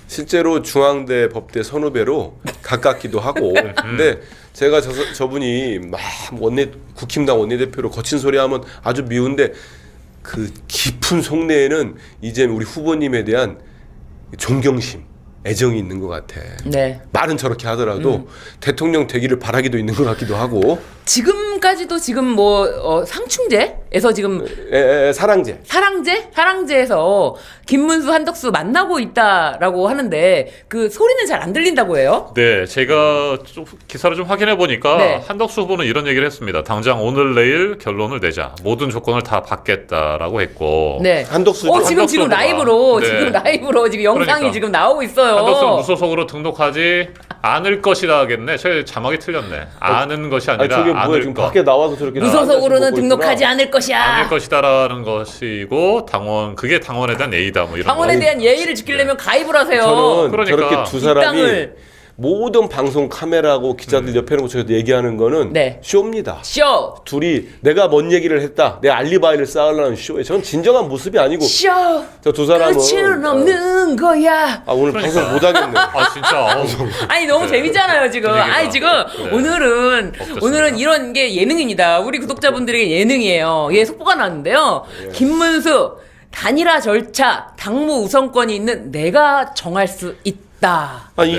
B: 실제로 중앙대 법대 선후배로 가깝기도 하고 근데 제가 저분이 막 국힘당 원내대표로 거친 소리 하면 아주 미운데 그 깊은 속내에는 이제 우리 후보님에 대한 존경심 애정이 있는 것 같아.
C: 네.
B: 말은 저렇게 하더라도 대통령 되기를 바라기도 있는 것 같기도 하고
C: 지금까지도 지금 뭐 상충제에서 지금
B: 사랑제.
C: 사랑제에서 김문수 한덕수 만나고 있다라고 하는데 그 소리는 잘 안 들린다고 해요.
A: 네, 제가 좀 기사를 좀 확인해 보니까
C: 네.
A: 한덕수 후보는 이런 얘기를 했습니다. 당장 오늘 내일 결론을 내자. 모든 조건을 다 받겠다라고 했고.
C: 네.
B: 한덕수
C: 지금
A: 한덕수 후보가.
C: 라이브로
A: 네.
C: 지금 영상이
A: 그러니까.
C: 지금 나오고 있어요.
A: 한덕수 무소속으로 등록하지 않을 것이라겠네. 제 자막이 틀렸네. 아는 것이
B: 아니,
A: 아니라
B: 저게 뭐야 지금
A: 않을 것.
B: 밖에 나와서 저렇게
C: 무소속으로는
B: 앉아서 보고
C: 등록하지
B: 있구나.
C: 않을 것이야.
A: 아닐 것이다라는 것이고 그게 당원에 대한 예의다 뭐 이런
C: 당원에
A: 거.
C: 대한 예의를 지키려면 가입을 하세요.
B: 저는
A: 그러니까.
B: 저렇게 두
C: 이
B: 사람이
C: 땅을.
B: 모든 방송 카메라고 기자들 옆에 놓고 저렇게 얘기하는 거는
C: 네.
B: 쇼입니다.
C: 쇼.
B: 둘이 내가 뭔 얘기를 했다, 내 알리바이를 쌓으려는 쇼에 저는 진정한 모습이 아니고
C: 쇼.
B: 저 두 사람은
C: 끝은 없는 거야.
B: 오늘 방송 못 하겠네.
A: 아 진짜.
C: 아니 너무 재밌잖아요 지금.
A: 분위기가.
C: 아니 지금
A: 네.
C: 오늘은
A: 어떻습니까?
C: 이런 게 예능입니다. 우리 구독자분들에게 예능이에요. 예, 속보가 나왔는데요. 김문수 단일화 절차 당무 우선권이 있는 내가 정할 수 있다.
B: 아니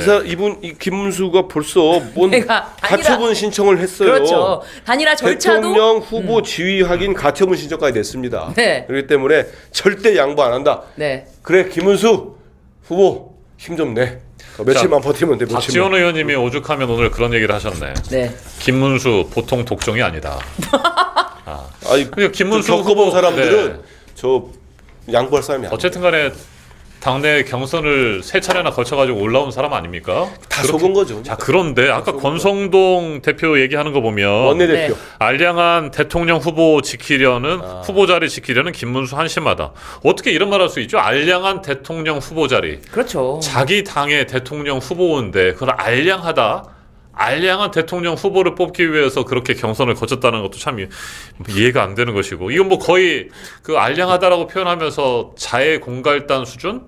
B: 이 김문수가 벌써 뭔
C: 내가 단일화-
B: 가처분 신청을 했어요.
C: 그렇죠. 단일화 절차도
B: 대통령 후보 지위 확인 가처분 신청까지 냈습니다.
C: 네.
B: 그렇기 때문에 절대 양보 안 한다.
C: 네.
B: 그래 김문수 후보 힘 좀 내. 며칠만 버티면 돼.
A: 박지원
B: 며칠만.
A: 의원님이 오죽하면 오늘 그런 얘기를 하셨네.
C: 네.
A: 김문수 보통 독종이 아니다.
B: 아니
A: 그러니까 김문수
B: 겪어본
A: 후보-
B: 사람들은
A: 네.
B: 저 양보할 사람이 아니에요.
A: 어쨌든간에 당내 경선을 세 차례나 거쳐가지고 올라온 사람 아닙니까?
B: 다 속은 거죠.
A: 자 그런데 아까 권성동 대표 얘기하는 거 보면
B: 원내대표.
C: 네.
A: 알량한 대통령 후보 지키려는 후보 자리 지키려는 김문수 한심하다. 어떻게 이런 말 할 수 있죠? 알량한 대통령 후보 자리.
C: 그렇죠.
A: 자기 당의 대통령 후보인데 그걸 알량하다. 알량한 대통령 후보를 뽑기 위해서 그렇게 경선을 거쳤다는 것도 참 이해가 안 되는 것이고 이건 뭐 거의 그 알량하다라고 표현하면서 자해 공갈단 수준?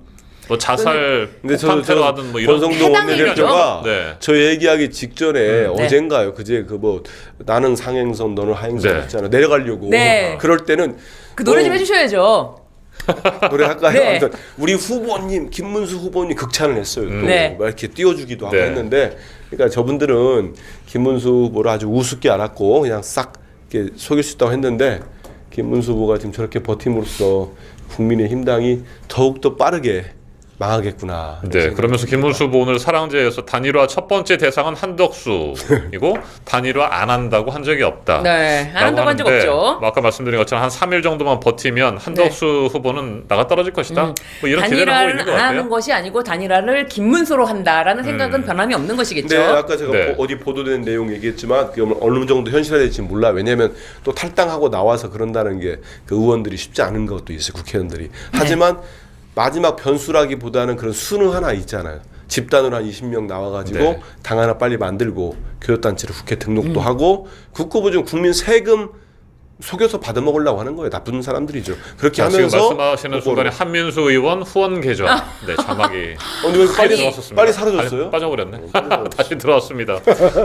A: 뭐 자살,
B: 근데
A: 폭탄 테러 하든 뭐 이런
B: 권성동 원내대표가
A: 네.
B: 저 얘기하기 직전에
C: 네.
B: 어젠가요. 그제 그 뭐 나는 상행선 너는 하행선
A: 네.
B: 했잖아. 내려가려고.
C: 네.
B: 그럴 때는
C: 그 노래 좀
B: 뭐
C: 해주셔야죠.
B: 노래 할까요?
C: 네.
B: 아무튼 우리 후보님 김문수 후보님 극찬을 했어요. 또
C: 네.
B: 막 이렇게 띄워주기도 하고
A: 네.
B: 했는데, 그러니까 저분들은 김문수 후보를 아주 우습게 알았고 그냥 싹 이렇게 속일 수 있다고 했는데 김문수 후보가 지금 저렇게 버팀으로써 국민의힘 당이 더욱 더 빠르게 망하겠구나.
A: 네, 그러면서 김문수 후보 오늘 사랑제에서 단일화 첫 번째 대상은 한덕수이고 단일화 안 한다고 한 적이 없다.
C: 네, 안 한다고 한 적
A: 하는데
C: 없죠.
A: 뭐 아까 말씀드린 것처럼 한 3일 정도만 버티면 한덕수 후보는 나가 떨어질 것이다. 뭐 이런 기대를 하고 있는
C: 단일화를
A: 것
C: 안 하는
A: 같아요.
C: 것이 아니고 단일화를 김문수로 한다라는 생각은 변함이 없는 것이겠죠.
B: 네, 아까 제가
A: 네.
B: 어디 보도된 내용 얘기했지만 그게 어느 정도 현실화될지 몰라. 왜냐하면 또 탈당하고 나와서 그런다는 게 그 의원들이 쉽지 않은 것도 있어요. 국회의원들이. 하지만 마지막 변수라기보다는 그런 수는 하나 있잖아요. 집단으로 한 20명 나와가지고
A: 네.
B: 당 하나 빨리 만들고 교육단체로 국회 등록도 하고 국고부 중 국민 세금 속여서 받아먹으려고 하는 거예요. 나쁜 사람들이죠. 그렇게
A: 자, 지금
B: 하면서
A: 말씀하시는
B: 후보로.
A: 순간에 한민수 의원 후원 계좌 네 자막이
B: 근데 왜 빨리
A: 들어왔었습니다.
B: 빨리 사라졌어요?
A: 아니, 빠져버렸네. 다시 들어왔습니다.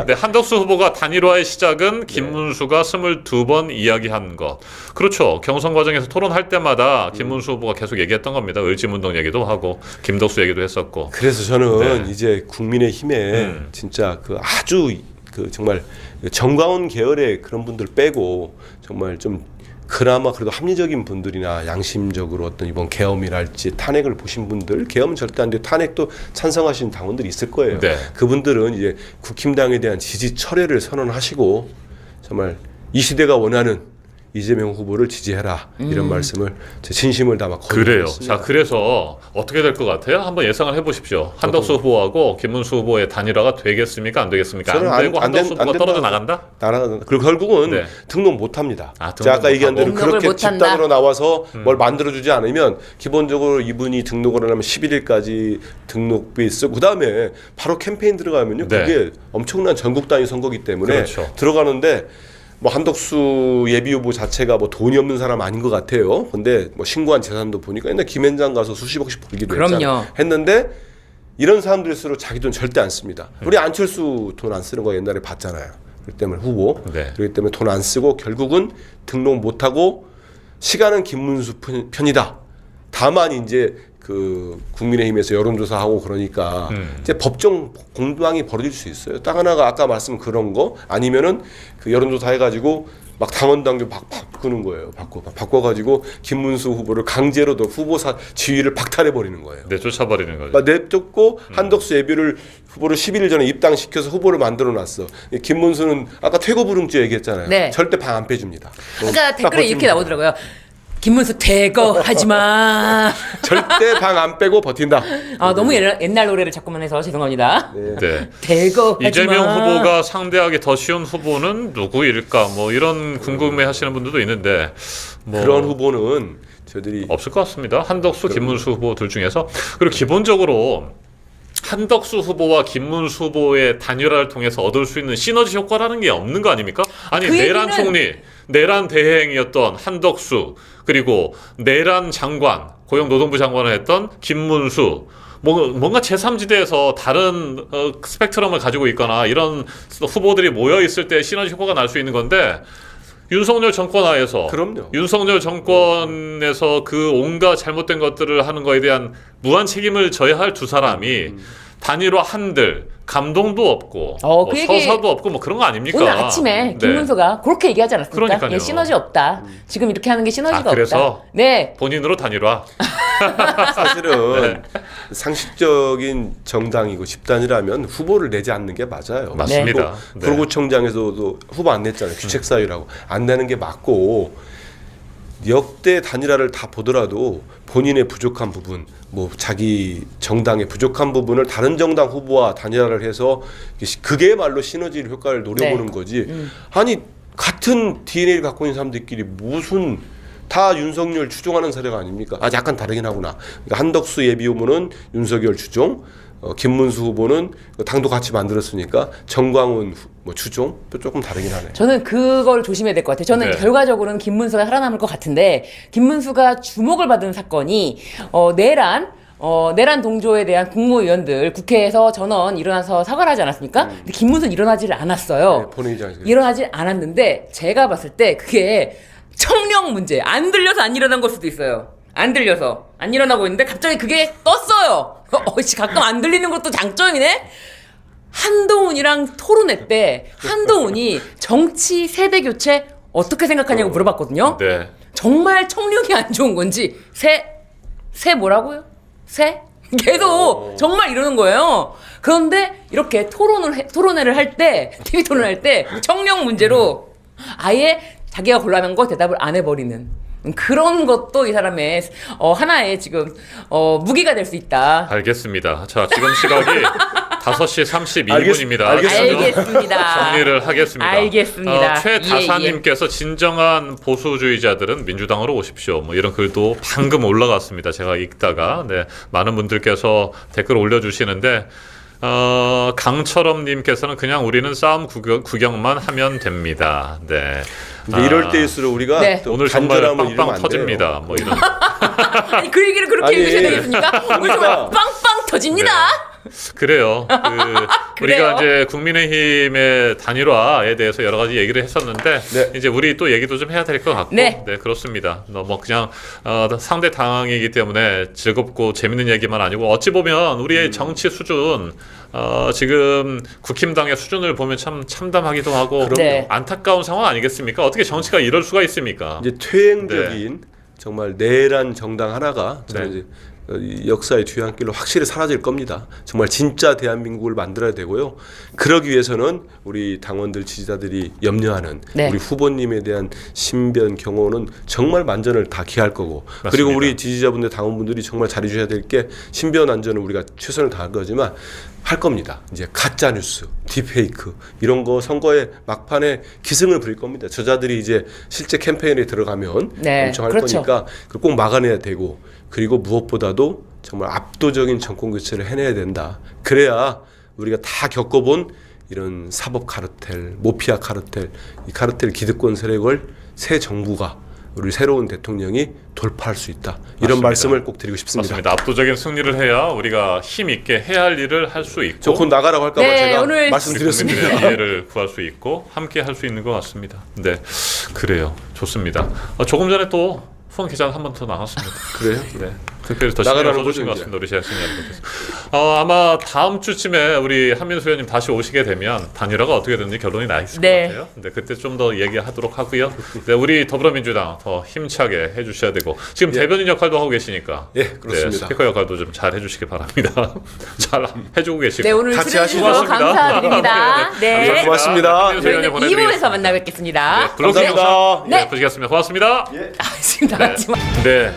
A: 네, 한덕수 후보가 단일화의 시작은 김문수가 22번 이야기한 것. 그렇죠. 경선 과정에서 토론할 때마다 김문수 후보가 계속 얘기했던 겁니다. 을지문동 얘기도 하고 김덕수 얘기도 했었고.
B: 그래서 저는
A: 네.
B: 이제 국민의힘에 진짜 그 아주 그 정말 정광훈 계열의 그런 분들 빼고 정말 좀 그나마 그래도 합리적인 분들이나 양심적으로 어떤 이번 계엄이랄지 탄핵을 보신 분들, 계엄은 절대 안 돼. 탄핵도 찬성하시는 당원들이 있을 거예요.
A: 네.
B: 그분들은 이제 국힘당에 대한 지지 철회를 선언하시고 정말 이 시대가 원하는 이재명 후보를 지지해라 이런 말씀을 제 진심을 담아
A: 그래요.
B: 건의드리겠습니다.
A: 자, 그래서 어떻게 될 것 같아요? 한번 예상을 해보십시오. 한덕수 후보하고 김문수 후보의 단일화가 되겠습니까? 안 되겠습니까?
B: 저는
A: 안 되고 한덕수 후보가 떨어져
B: 된다고.
A: 나간다?
B: 나라가 그리고 결국은
A: 네.
B: 등록 못 합니다.
A: 아, 등록
B: 제가 아까 얘기한 대로
C: 등록을
B: 그렇게
C: 못 한다.
B: 집단으로 나와서 뭘 만들어주지 않으면 기본적으로 이분이 등록을 하려면 11일까지 등록비 쓰고 그다음에 바로 캠페인 들어가면요.
A: 네.
B: 그게 엄청난 전국 단위 선거기 때문에
A: 그렇죠.
B: 들어가는데 뭐 한덕수 예비 후보 자체가 뭐 돈이 없는 사람 아닌 것 같아요. 근데 뭐 신고한 재산도 보니까 옛날 김현장 가서 수십억씩 벌기도
C: 그럼요.
B: 했는데 이런 사람들일수록 자기 돈 절대 안 씁니다. 우리 안철수 돈 안 쓰는 거 옛날에 봤잖아요. 그렇기 때문에 후보.
A: 네.
B: 그렇기 때문에 돈 안 쓰고 결국은 등록 못 하고 시간은 김문수 편이다. 다만 이제 그 국민의힘에서 여론조사하고 그러니까 이제 법정 공방이 벌어질 수 있어요. 딱 하나가 아까 말씀 그런 거 아니면은 그 여론조사 해가지고 막 당원당규 막 바꾸는 거예요. 바꿔가지고 김문수 후보를 강제로 더 후보사 지위를 박탈해 버리는 거예요.
A: 네, 쫓아버리는 거죠.
B: 막 냅뒀고 한덕수 예비를 후보를 11일 전에 입당시켜서 후보를 만들어 놨어. 김문수는 아까 퇴거불응죄 얘기했잖아요.
C: 네.
B: 절대 방 안 빼줍니다.
C: 그러니까
B: 딱
C: 댓글에 이렇게
B: 버팁니다.
C: 나오더라고요. 김문수 대거 하지마.
B: 절대 방 안 빼고 버틴다.
C: 아 너무 옛날 노래를 자꾸만 해서 죄송합니다.
A: 네.
C: 대거 하지마.
A: 이재명 후보가 상대하기 더 쉬운 후보는 누구일까? 뭐 이런 궁금해하시는 분들도 있는데 뭐
B: 그런 후보는 저희들이
A: 없을 것 같습니다. 한덕수, 김문수 후보 둘 중에서. 그리고 기본적으로 한덕수 후보와 김문수 후보의 단일화를 통해서 얻을 수 있는 시너지 효과라는 게 없는 거 아닙니까? 아니
C: 그
A: 내란
C: 얘기는-
A: 총리, 내란 대행이었던 한덕수, 그리고 내란 장관, 고용노동부 장관을 했던 김문수, 뭔가 제3지대에서 다른 스펙트럼을 가지고 있거나 이런 후보들이 모여 있을 때 시너지 효과가 날 수 있는 건데 윤석열 정권 하에서
B: 그럼요.
A: 윤석열 정권에서 그 온갖 잘못된 것들을 하는 거에 대한 무한 책임을 져야 할 두 사람이 단일화 한들 감동도 없고 뭐
C: 그 얘기-
A: 서사도 없고 뭐 그런 거 아닙니까?
C: 오늘 아침에
A: 네.
C: 김문수가 그렇게 얘기하지 않았습니까?
A: 그러니까요.
C: 예, 시너지 없다. 지금 이렇게 하는 게 시너지가
A: 아, 그래서?
C: 없다. 네.
A: 본인으로 단일화.
B: 사실은 상식적인 정당이고 집단이라면 후보를 내지 않는 게 맞아요.
A: 맞습니다.
B: 그리고
A: 네.
B: 구로구청장에서도 후보 안 냈잖아요. 규책 사유라고 안 내는 게 맞고 역대 단일화를 다 보더라도 본인의 부족한 부분, 뭐 자기 정당의 부족한 부분을 다른 정당 후보와 단일화를 해서 그게말로 시너지 효과를 노려보는
C: 네.
B: 거지. 아니 같은 DNA를 갖고 있는 사람들끼리 무슨 다 윤석열 추종하는 사례가 아닙니까? 아 약간 다르긴 하구나. 그러니까 한덕수 예비 후보는 윤석열 추종, 김문수 후보는 당도 같이 만들었으니까 정광훈 뭐 추종 또 조금 다르긴 하네.
C: 저는 그걸 조심해야 될 것 같아요. 저는
A: 네.
C: 결과적으로는 김문수가 살아남을 것 같은데 김문수가 주목을 받은 사건이 내란 동조에 대한 국무위원들 국회에서 전원 일어나서 사과를 하지 않았습니까? 근데 김문수는 일어나지를 않았어요.
B: 네, 본회의장에서.
C: 일어나지 않았는데 제가 봤을 때 그게 청력 문제. 안 들려서 안 일어난 걸 수도 있어요. 안 들려서 안 일어나고 있는데 갑자기 그게 떴어요. 가끔 안 들리는 것도 장점이네. 한동훈이랑 토론회 때 한동훈이 정치 세대 교체 어떻게 생각하냐고 물어봤거든요.
A: 네.
C: 정말 청력이 안 좋은 건지 새 뭐라고요? 새? 계속 정말 이러는 거예요. 그런데 이렇게 토론회를 할 때 TV 토론을 할 때 청력 문제로 아예 자기가 골라낸 거 대답을 안 해버리는 그런 것도 이 사람의 하나의 지금 무기가 될 수 있다.
A: 알겠습니다. 자, 지금 시각이 5시 31분입니다.
C: 알겠습니다.
A: 정리를 하겠습니다.
C: 알겠습니다.
A: 최다사님께서 진정한 보수주의자들은 민주당으로 오십시오. 뭐 이런 글도 방금 올라갔습니다. 제가 읽다가 많은 분들께서 댓글 올려주시는데 강철엄님께서는 그냥 우리는 싸움 구경만 하면 됩니다. 네.
B: 근데 이럴 때일수록 우리가
C: 네.
B: 또
A: 오늘 정말
B: 간절함을 잃으면
A: 빵빵
B: 안
A: 터집니다.
B: 돼요.
A: 뭐 이런.
C: 아니 그 얘기를 그렇게
B: 아니,
C: 읽으셔야 되겠습니까? 오늘 정말 빵빵 터집니다.
A: 그래요. 우리가
C: 그래요?
A: 이제 국민의힘의 단일화에 대해서 여러 가지 얘기를 했었는데
B: 네.
A: 이제 우리 또 얘기도 좀 해야 될 것 같고,
C: 네.
A: 그렇습니다. 뭐 그냥 상대 당이기 때문에 즐겁고 재밌는 얘기만 아니고 어찌 보면 우리의 정치 수준, 지금 국힘당의 수준을 보면 참 참담하기도 하고
C: 네.
A: 안타까운 상황 아니겠습니까? 어떻게 정치가 이럴 수가 있습니까?
B: 이제 퇴행적인 정말 내란 정당 하나가 저는
A: 네.
B: 이제 이 역사의 뒤안길로 확실히 사라질 겁니다. 정말 진짜 대한민국을 만들어야 되고요. 그러기 위해서는 우리 당원들 지지자들이 염려하는
C: 네.
B: 우리 후보님에 대한 신변 경호는 정말 만전을 다 기할 거고
A: 맞습니다.
B: 그리고 우리 지지자분들 당원분들이 정말 잘해주셔야 될 게 신변 안전은 우리가 최선을 다할 거지만 할 겁니다. 이제 가짜 뉴스, 딥페이크 이런 거 선거에 막판에 기승을 부릴 겁니다. 저자들이 이제 실제 캠페인에 들어가면
C: 네,
B: 엄청 할
C: 그렇죠.
B: 거니까 그걸 꼭 막아내야 되고 그리고 무엇보다도 정말 압도적인 정권 교체를 해내야 된다. 그래야 우리가 다 겪어본 이런 사법 카르텔, 모피아 카르텔, 이 카르텔 기득권 세력을 새 정부가 우리 새로운 대통령이 돌파할 수 있다. 이런
A: 맞습니다.
B: 말씀을 꼭 드리고 싶습니다.
A: 맞습니다. 압도적인 승리를 해야 우리가 힘 있게 해야 할 일을 할 수 있고
B: 저 곧 나가라고 할까봐
C: 네,
B: 제가
C: 오늘
A: 우리
B: 말씀드렸습니다.
A: 국민들의 이해를 구할 수 있고 함께 할 수 있는 것 같습니다. 네, 그래요. 좋습니다. 조금 전에 또 후원 기자가 한 번 더 나왔습니다.
B: 그래요?
A: 네. 특별히 더 신경
B: 나가라는
A: 써주신 것
B: 거죠,
A: 같습니다. 우리 제작진 여러분께서. 아마 다음 주쯤에 우리 한민수 의원님 다시 오시게 되면 단일화가 어떻게 되는지 결론이 나 있을
C: 네.
A: 것 같아요. 근데 그때 좀 더 얘기하도록 하고요. 네, 우리 더불어민주당 더 힘차게 해주셔야 되고 지금 대변인 역할도 하고 계시니까
B: 예, 그렇습니다.
A: 네, 스피커 역할도 좀 잘 해주시기 바랍니다. 잘 해주고 계시고.
C: 네, 오늘
B: 같이
C: 출연해주셔서
B: 하시죠.
C: 감사드립니다. 네.
B: 고맙습니다.
A: 한민수 의원님
C: 저희는
A: 보내드리겠습니다.
C: 2부에서 만나 뵙겠습니다.
A: 네, 블로그
B: 감사합니다.
A: 영상
C: 네.
A: 보시겠습니다. 고맙습니다.
C: 지금 다 같이
A: 네.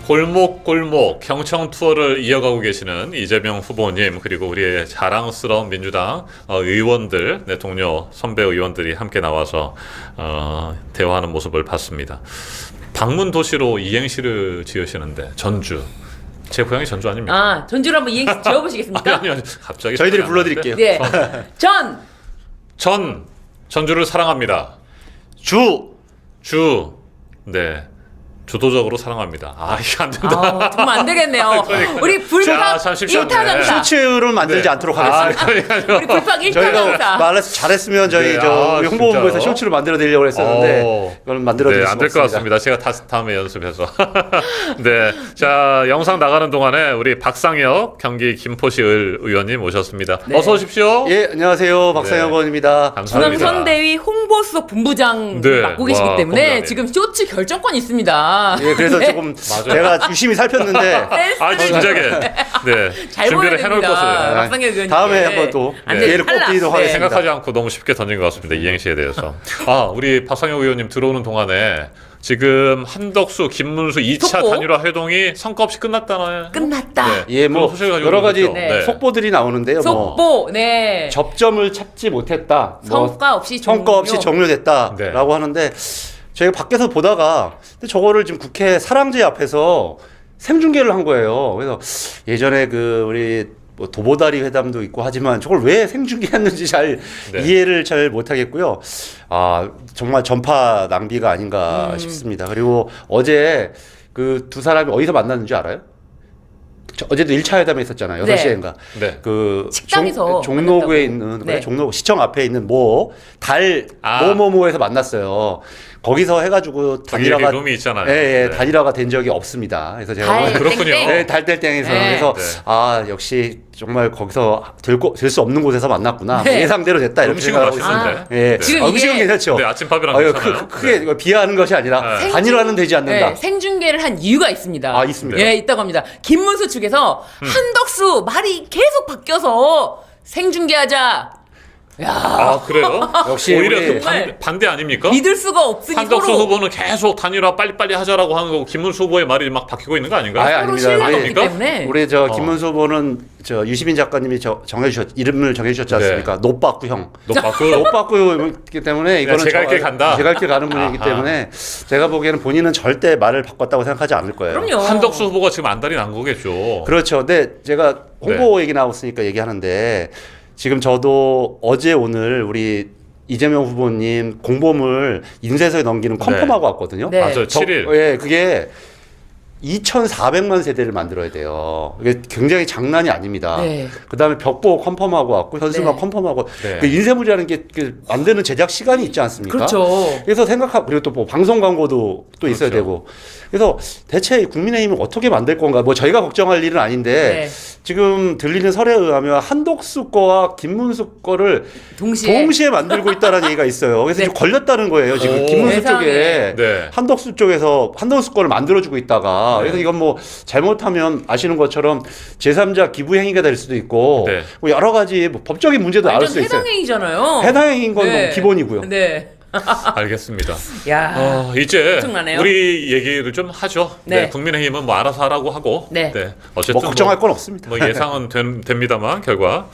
A: 골목골목 경청 투어를 이어가고 계시는 이재명 후보님 그리고 우리의 자랑스러운 민주당 의원들, 네, 동료 선배 의원들이 함께 나와서 대화하는 모습을 봤습니다. 방문 도시로 이행시를 지으시는데 전주. 제 고향이 전주 아닙니까?
C: 아, 전주를 한번 이행시 지어보시겠습니까?
A: 아니 갑자기
B: 저희들이
A: 생각이 안
B: 불러드릴게요.
C: 네.
A: 전주를 사랑합니다. 주. 네. 주도적으로 사랑합니다. 이게 안 된다.
C: 아, 정말 안 되겠네요. 우리 불팍
A: 참 쉽지 않네.
C: 1타 강사.
E: 쇼츠를 만들지
A: 네.
E: 않도록 하겠습니다.
C: 우리 불팍 1타
E: 저희가
C: 강사.
E: 말해서 잘했으면 저희
A: 네,
E: 우리 홍보본부에서
A: 진짜요?
E: 쇼츠를 만들어 드리려고 했었는데 이건 만들어 드릴
A: 네,
E: 수
A: 안 될 것
E: 없습니다.
A: 같습니다. 제가 다음에 연습해서. 네, 자 영상 나가는 동안에 우리 박상혁 경기 김포시 의원님 오셨습니다.
C: 네.
A: 어서 오십시오.
E: 예, 안녕하세요. 박상혁
A: 네.
E: 의원입니다.
A: 감사합니다.
C: 중앙선대위 홍보수석 본부장
A: 네.
C: 맡고 계시기
A: 와,
C: 때문에
A: 본부장님.
C: 지금 쇼츠 결정권이 있습니다.
E: 예, 그래서
C: 네.
E: 조금 제가 유심히 살폈는데
A: 진작에
C: 잘
A: 준비를
C: 보여야
A: 해놓을
C: 됩니다.
A: 것을
C: 박상혁 의원님.
E: 다음에 한번 또 기회를 꼭 드리도록 하겠습니다.
A: 생각하지 않고 너무 쉽게 던진 것 같습니다. 이행시에 대해서. 우리 박상혁 의원님 들어오는 동안에 지금 한덕수, 김문수 2차
C: 속보?
A: 단일화 회동이 성과 없이 끝났다나요?
C: 끝났다.
E: 예, 뭐
A: 그런 소식을 가지고
E: 여러 가지
A: 있죠.
C: 네.
E: 속보들이 나오는데요. 뭐
C: 속보, 네.
E: 접점을 찾지 못했다.
C: 성과 없이
E: 성과 없이 종료됐다라고
A: 네.
E: 하는데 저희가 밖에서 보다가 근데 저거를 지금 국회 사랑제 앞에서 생중계를 한 거예요. 그래서 예전에 그 우리 뭐 도보다리 회담도 있고 하지만 저걸 왜 생중계했는지 잘
A: 네.
E: 이해를 잘 못하겠고요. 정말 전파 낭비가 아닌가 싶습니다. 그리고 어제 그 두 사람이 어디서 만났는지 알아요? 어제도 1차 회담에 있었잖아요.
C: 네.
E: 6시인가.
A: 네.
C: 식당에서 만났다고.
E: 종로구에 있는
C: 네.
E: 종로 시청 앞에 있는
A: 아.
E: 뭐뭐뭐에서 만났어요. 거기서 해가지고 단일화가
A: 룸이 있잖아요.
E: 예,
A: 네.
E: 단일화가 된 적이 없습니다. 그래서 제가
C: 달,
A: 그렇군요.
C: 땡땡.
E: 네, 달달땡에서
C: 네.
E: 그래서
A: 네.
E: 역시 정말 거기서 될 수 없는 곳에서 만났구나.
C: 네.
E: 예상대로 됐다 이렇게
A: 음식은
E: 생각하고
A: 맛있는데.
E: 있습니다. 예.
C: 지금
E: 음식은
C: 이게-
E: 괜찮죠.
A: 네, 아침밥이랑
E: 이거
A: 괜찮아요.
E: 크게
A: 네.
E: 이거 비하하는 것이 아니라
A: 네.
E: 단일화는 되지 않는다.
C: 네, 생중계를 한 이유가 있습니다.
E: 있습니다.
C: 예, 있다고 합니다. 김문수 측에서 한덕수 말이 계속 바뀌어서 생중계하자.
A: 그래요?
E: 역시
A: 오히려
E: 우리
A: 그 반대 아닙니까?
C: 믿을 수가 없으니
A: 한덕수
C: 서로
A: 후보는 계속 단일화 빨리빨리 하자라고 하는 거고 김문수 후보의 말이 막 바뀌고 있는 거 아닌가요?
E: 아예
C: 서로
E: 아닙니다.
C: 신뢰가
E: 우리-
C: 없기 때문에
E: 우리 김문수 후보는 유시민 작가님이 이름을 정해주셨지 않습니까?
A: 네.
E: 노빠꾸형.
A: 노빠꾸?
E: 노빠꾸이기 때문에 이거는
A: 제갈 길 간다?
E: 제갈 길 가는 분이기
A: 아하.
E: 때문에 제가 보기에는 본인은 절대 말을 바꿨다고 생각하지 않을 거예요.
C: 그럼요.
A: 한덕수 후보가 지금 안달이 난 거겠죠.
E: 그렇죠. 근데 제가 홍보
A: 네.
E: 얘기 나왔으니까 얘기하는데 지금 저도 어제 오늘 우리 이재명 후보님 공보물 인쇄소에 넘기는 컨펌하고 왔거든요.
C: 네.
A: 맞아요. 7일.
E: 예, 그게 2,400만 세대를 만들어야 돼요. 이게 굉장히 장난이 아닙니다.
C: 네.
E: 그다음에 벽보 컨펌하고 왔고 현수막
C: 네.
E: 컨펌하고
A: 네.
E: 그 인쇄물이라는 게 만드는 제작 시간이 있지 않습니까?
C: 그렇죠.
E: 그래서 그리고 또 뭐 방송 광고도 또 있어야
A: 그렇죠.
E: 되고. 그래서 대체 국민의힘은 어떻게 만들 건가? 뭐 저희가 걱정할 일은 아닌데
C: 네.
E: 지금 들리는 설에 의하면 한덕수 거와 김문수 거를
C: 동시에
E: 만들고 있다는 얘기가 있어요. 그래서
C: 네.
E: 지금 걸렸다는 거예요. 지금
A: 오.
E: 김문수
C: 세상에.
E: 쪽에
A: 네.
E: 한덕수 쪽에서 한덕수 거를 만들어주고 있다가 그래서 이건 뭐 잘못하면 아시는 것처럼 제3자 기부 행위가 될 수도 있고
A: 네.
E: 뭐 여러 가지 뭐 법적인 문제도 나올 수
C: 완전
E: 있어요.
C: 해당행위잖아요.
E: 해당행위인 건
C: 네.
E: 뭐 기본이고요.
C: 네.
A: 알겠습니다.
C: 야.
A: 이제
C: 엄청나네요.
A: 우리 얘기를 좀 하죠.
C: 네.
A: 네. 국민의힘은 뭐 알아서 하라고 하고.
C: 네.
A: 어쨌든
E: 뭐 걱정할 건 없습니다.
A: 뭐 예상은 됩니다만 결과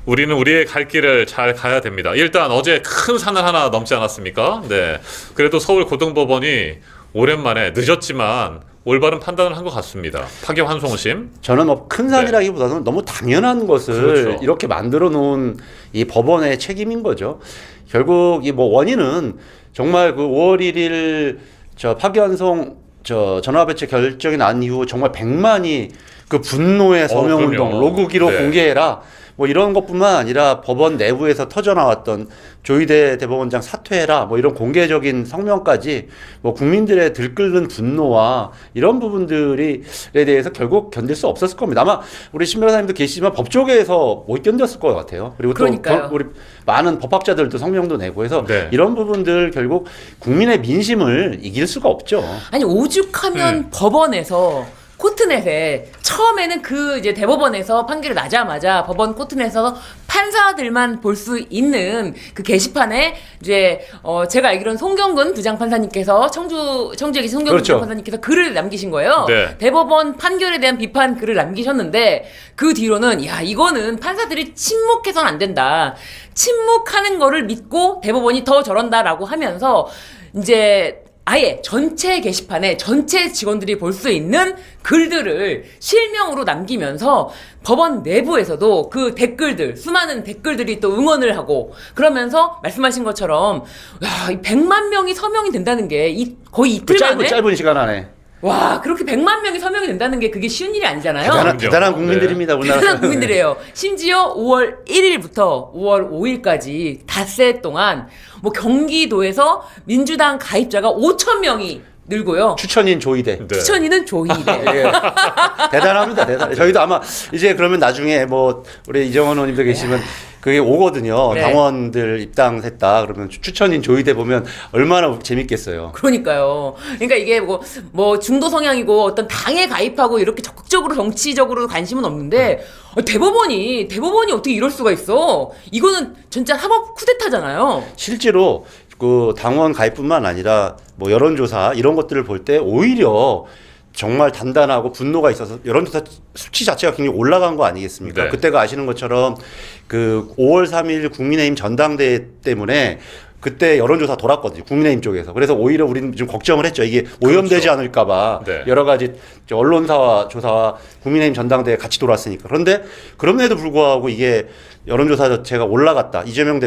A: 우리는 우리의 갈 길을 잘 가야 됩니다. 일단 어제 큰 산을 하나 넘지 않았습니까? 네. 그래도 서울 고등법원이 오랜만에 늦었지만 올바른 판단을 한 것 같습니다. 파기환송심.
E: 저는 뭐 큰 산이라기보다는 너무 당연한 것을
A: 그렇죠.
E: 이렇게 만들어 놓은 이 법원의 책임인 거죠. 결국 이 뭐 원인은 정말 그 5월 1일 파기환송 전화배치 결정이 난 이후 정말 100만이 그 분노의 서명운동
A: 그럼요.
E: 로그 기록
A: 네.
E: 공개해라 뭐 이런 것뿐만 아니라 법원 내부에서 터져나왔던 조희대 대법원장 사퇴해라 뭐 이런 공개적인 성명까지 뭐 국민들의 들끓는 분노와 이런 부분들에 대해서 결국 견딜 수 없었을 겁니다. 아마 우리 신 변호사님도 계시지만 법조계에서 못 견뎠을 것 같아요. 그리고 또
C: 그러니까요.
E: 우리 많은 법학자들도 성명도 내고 해서
A: 네.
E: 이런 부분들 결국 국민의 민심을 이길 수가 없죠.
C: 아니 오죽하면 법원에서 코트넷에 처음에는 그 이제 대법원에서 판결이 나자마자 법원 코트넷에서 판사들만 볼 수 있는 그 게시판에 이제 제가 알기로는 송경근 부장판사님께서 청주에 계신 송경근
E: 그렇죠.
C: 부장판사님께서 글을 남기신 거예요.
A: 네.
C: 대법원 판결에 대한 비판 글을 남기셨는데 그 뒤로는 야 이거는 판사들이 침묵해서는 안 된다. 침묵하는 거를 믿고 대법원이 더 저런다라고 하면서 이제 아예 전체 게시판에 전체 직원들이 볼 수 있는 글들을 실명으로 남기면서 법원 내부에서도 그 댓글들, 수많은 댓글들이 또 응원을 하고 그러면서 말씀하신 것처럼 야, 100만 명이 서명이 된다는 게 거의 이틀
E: 그
C: 만에
E: 짧은 시간 안에
C: 와 그렇게 100만 명이 서명이 된다는 게 그게 쉬운 일이 아니잖아요.
E: 대단한 국민들입니다. 우리나라
C: 대단한 국민들이에요. 심지어 5월 1일부터 5월 5일까지 닷새 동안 뭐 경기도에서 민주당 가입자가 5천 명이 늘고요.
E: 추천인 조희대.
A: 네.
C: 추천인은 조희대.
E: 예. 대단합니다, 대단해. 저희도 아마 이제 그러면 나중에 뭐 우리 이정원 의원님도 계시면 그게 오거든요.
C: 네.
E: 당원들 입당했다 그러면 추천인 조희대 보면 얼마나 재밌겠어요.
C: 그러니까요. 그러니까 이게 뭐 중도 성향이고 어떤 당에 가입하고 이렇게 적극적으로 정치적으로 관심은 없는데 대법원이 어떻게 이럴 수가 있어? 이거는 진짜 사법 쿠데타잖아요.
E: 실제로 그 당원 가입뿐만 아니라 뭐 여론조사 이런 것들을 볼 때 오히려 정말 단단하고 분노가 있어서 여론조사 수치 자체가 굉장히 올라간 거 아니겠습니까?
A: 네.
E: 그때가 아시는 것처럼 그 5월 3일 국민의힘 전당대회 때문에 그때 여론조사 돌았거든요. 국민의힘 쪽에서. 그래서 오히려 우리는 좀 걱정을 했죠. 이게 오염되지
A: 그렇죠.
E: 않을까봐
A: 네.
E: 여러 가지 언론사와 조사와 국민의힘 전당대회 같이 돌았으니까. 그런데 그럼에도 불구하고 이게 여론조사 자체가 올라갔다. 이재명